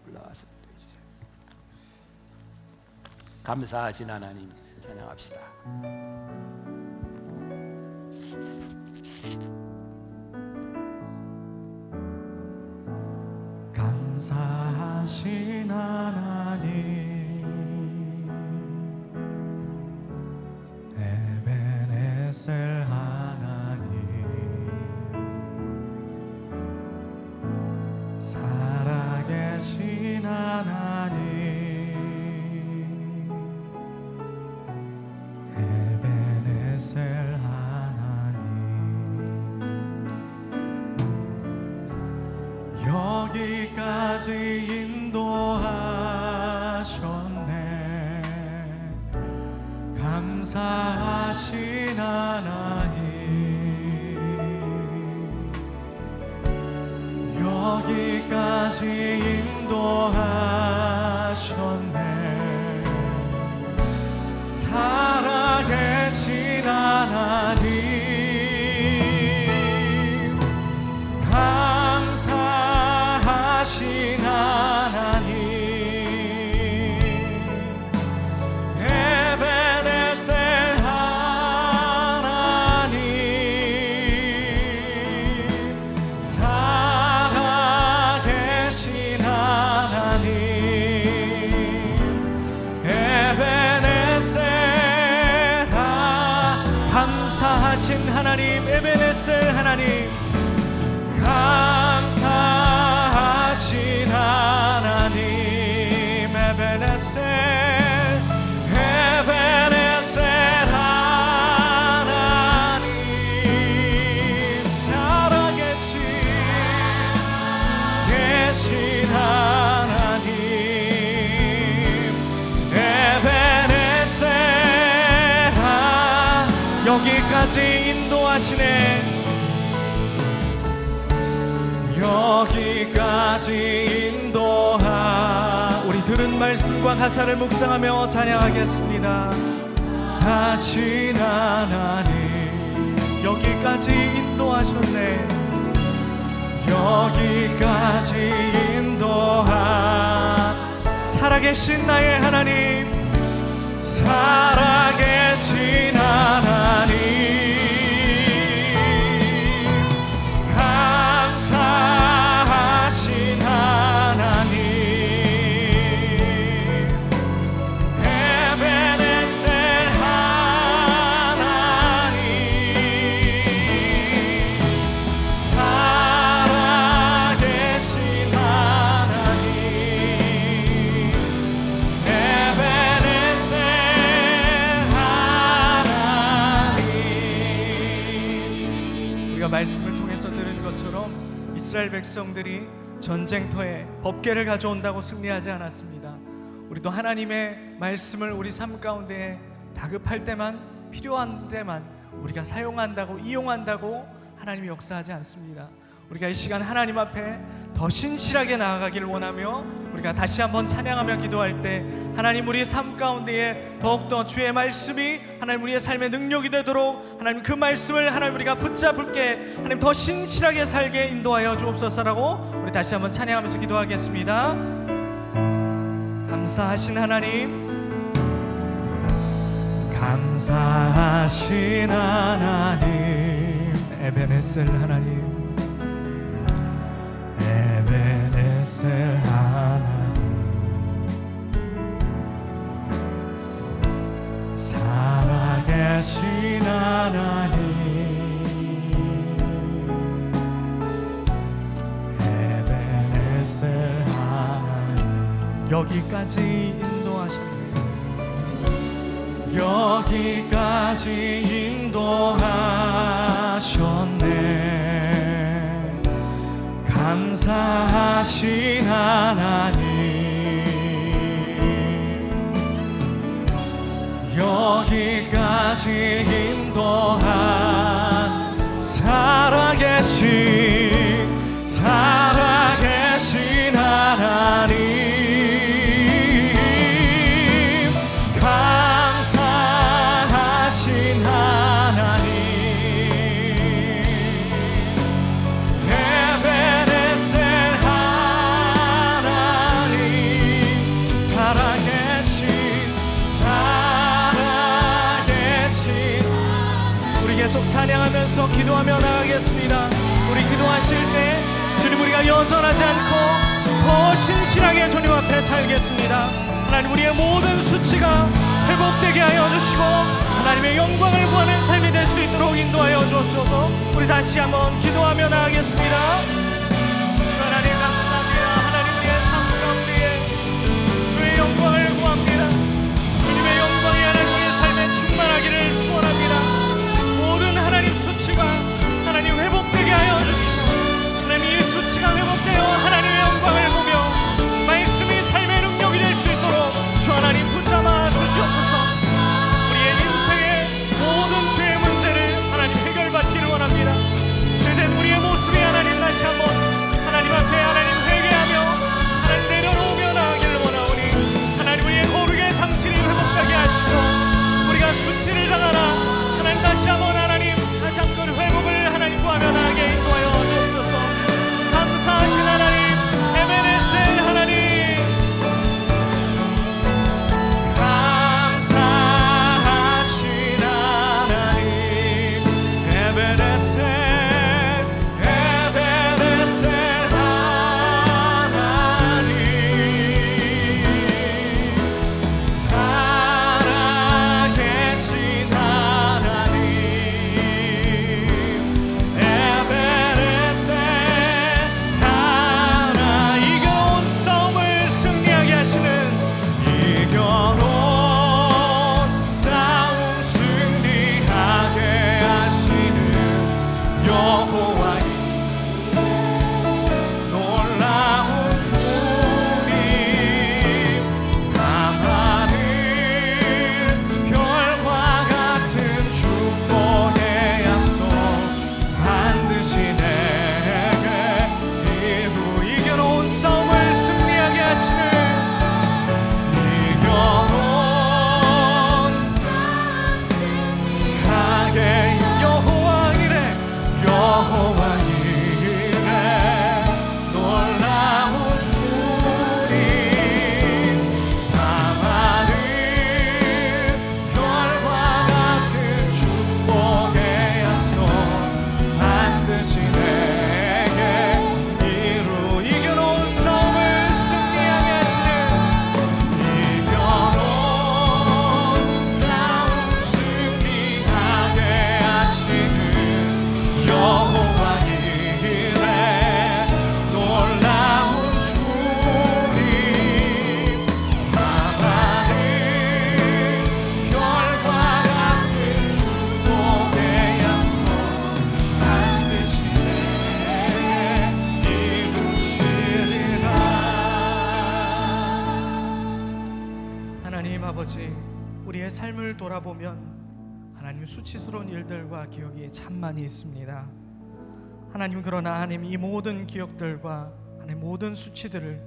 올라와서 해주세요. 감사하신 하나님 찬양합시다. 감사하신 하나님, 여기까지 인도하셨네. 살아계신 하나님, 감사하신 하나님, 에베네셀 하나님, 살아계신 하나님, 에베네셀 감사하신 하나님, 에베네셀 하나님, 감사하신 하나님, 에베네셀, 에베네셀 하나님, 살아계신 하나님, 에베네셀 여기까지 인도하시네. 여기까지 인도하. 우리 들은 말씀과 가사를 묵상하며 찬양하겠습니다. 하신 하나님, 여기까지 인도하셨네. 여기까지 인도하. 살아계신 나의 하나님, 살아계신 하나님, 감사하신 하나님, 에베네셀 하나님, 살아계신 하나님, 에베네셀 하나님. 우리가 말씀을 통해서 들은 것처럼 이스라엘 백성들이 전쟁터에 법궤를 가져온다고 승리하지 않았습니다. 우리도 하나님의 말씀을 우리 삶 가운데 다급할 때만, 필요한 때만 우리가 사용한다고, 이용한다고 하나님이 역사하지 않습니다. 우리가 이 시간 하나님 앞에 더 신실하게 나아가길 원하며 우리가 다시 한번 찬양하며 기도할 때 하나님 우리의 삶 가운데에 더욱더 주의 말씀이 하나님 우리의 삶의 능력이 되도록 하나님 그 말씀을 하나님 우리가 붙잡을게 하나님 더 신실하게 살게 인도하여 주옵소서라고 우리 다시 한번 찬양하면서 기도하겠습니다. 감사하신 하나님, 감사하신 하나님, 에베네셀 하나님, 에베네셀 하나님, 살아계신 하나님, 에베네셀 하나님, 여기까지 인도하셨네. 여기까지 인도하셨네. 감사하신 하나님, 여기까지 인도한 살아계신 하나님, 감사하신 하나님, 에베네셀 하나님, 살아계신 우리 계속 찬양하면서 기도하며 나가겠습니다. 우리 기도하실 때 주님 우리가 여전하지 않고 더 신실하게 주님 앞에 살겠습니다. 하나님 우리의 모든 수치가 회복되게 하여 주시고 하나님의 영광을 구하는 삶이 될 수 있도록 인도하여 주옵소서. 우리 다시 한번 기도하며 나가겠습니다. 주 하나님 감사합니다. 하나님 우리의 삶 가운데에 주의 영광을 구합니다. 주님의 영광이 하나님 우리의 삶에 충만하기를 소원합니다. 모든 하나님 수치가 하나님 회복되게 하여 주시고 하나님 이 수치가 회복되어 하나님의 영광을 보며 말씀이 삶의 능력이 될 수 있도록 주 하나님 붙잡아 주시옵소서. 우리의 인생의 하나님 아버지, 우리의 삶을 돌아보면 하나님 수치스러운 일들과 기억이 참 많이 있습니다. 하나님, 그러나 하나님 이 모든 기억들과 하나님 모든 수치들을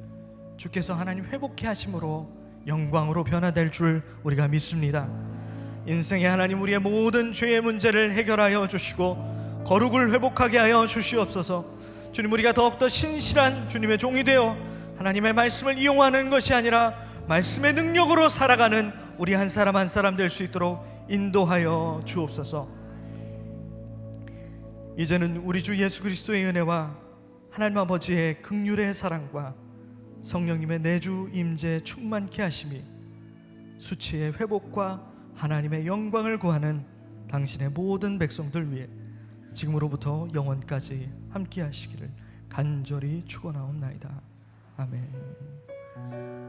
주께서 하나님 회복해 하심으로 영광으로 변화될 줄 우리가 믿습니다. 인생의 하나님, 우리의 모든 죄의 문제를 해결하여 주시고 거룩을 회복하게 하여 주시옵소서. 주님, 우리가 더욱더 신실한 주님의 종이 되어 하나님의 말씀을 이용하는 것이 아니라 말씀의 능력으로 살아가는 우리 한 사람 한 사람 될 수 있도록 인도하여 주옵소서. 이제는 우리 주 예수 그리스도의 은혜와 하나님 아버지의 긍휼의 사랑과 성령님의 내주 임재 충만케 하심이 수치의 회복과 하나님의 영광을 구하는 당신의 모든 백성들 위해 지금으로부터 영원까지 함께 하시기를 간절히 축원하옵나이다. 아멘.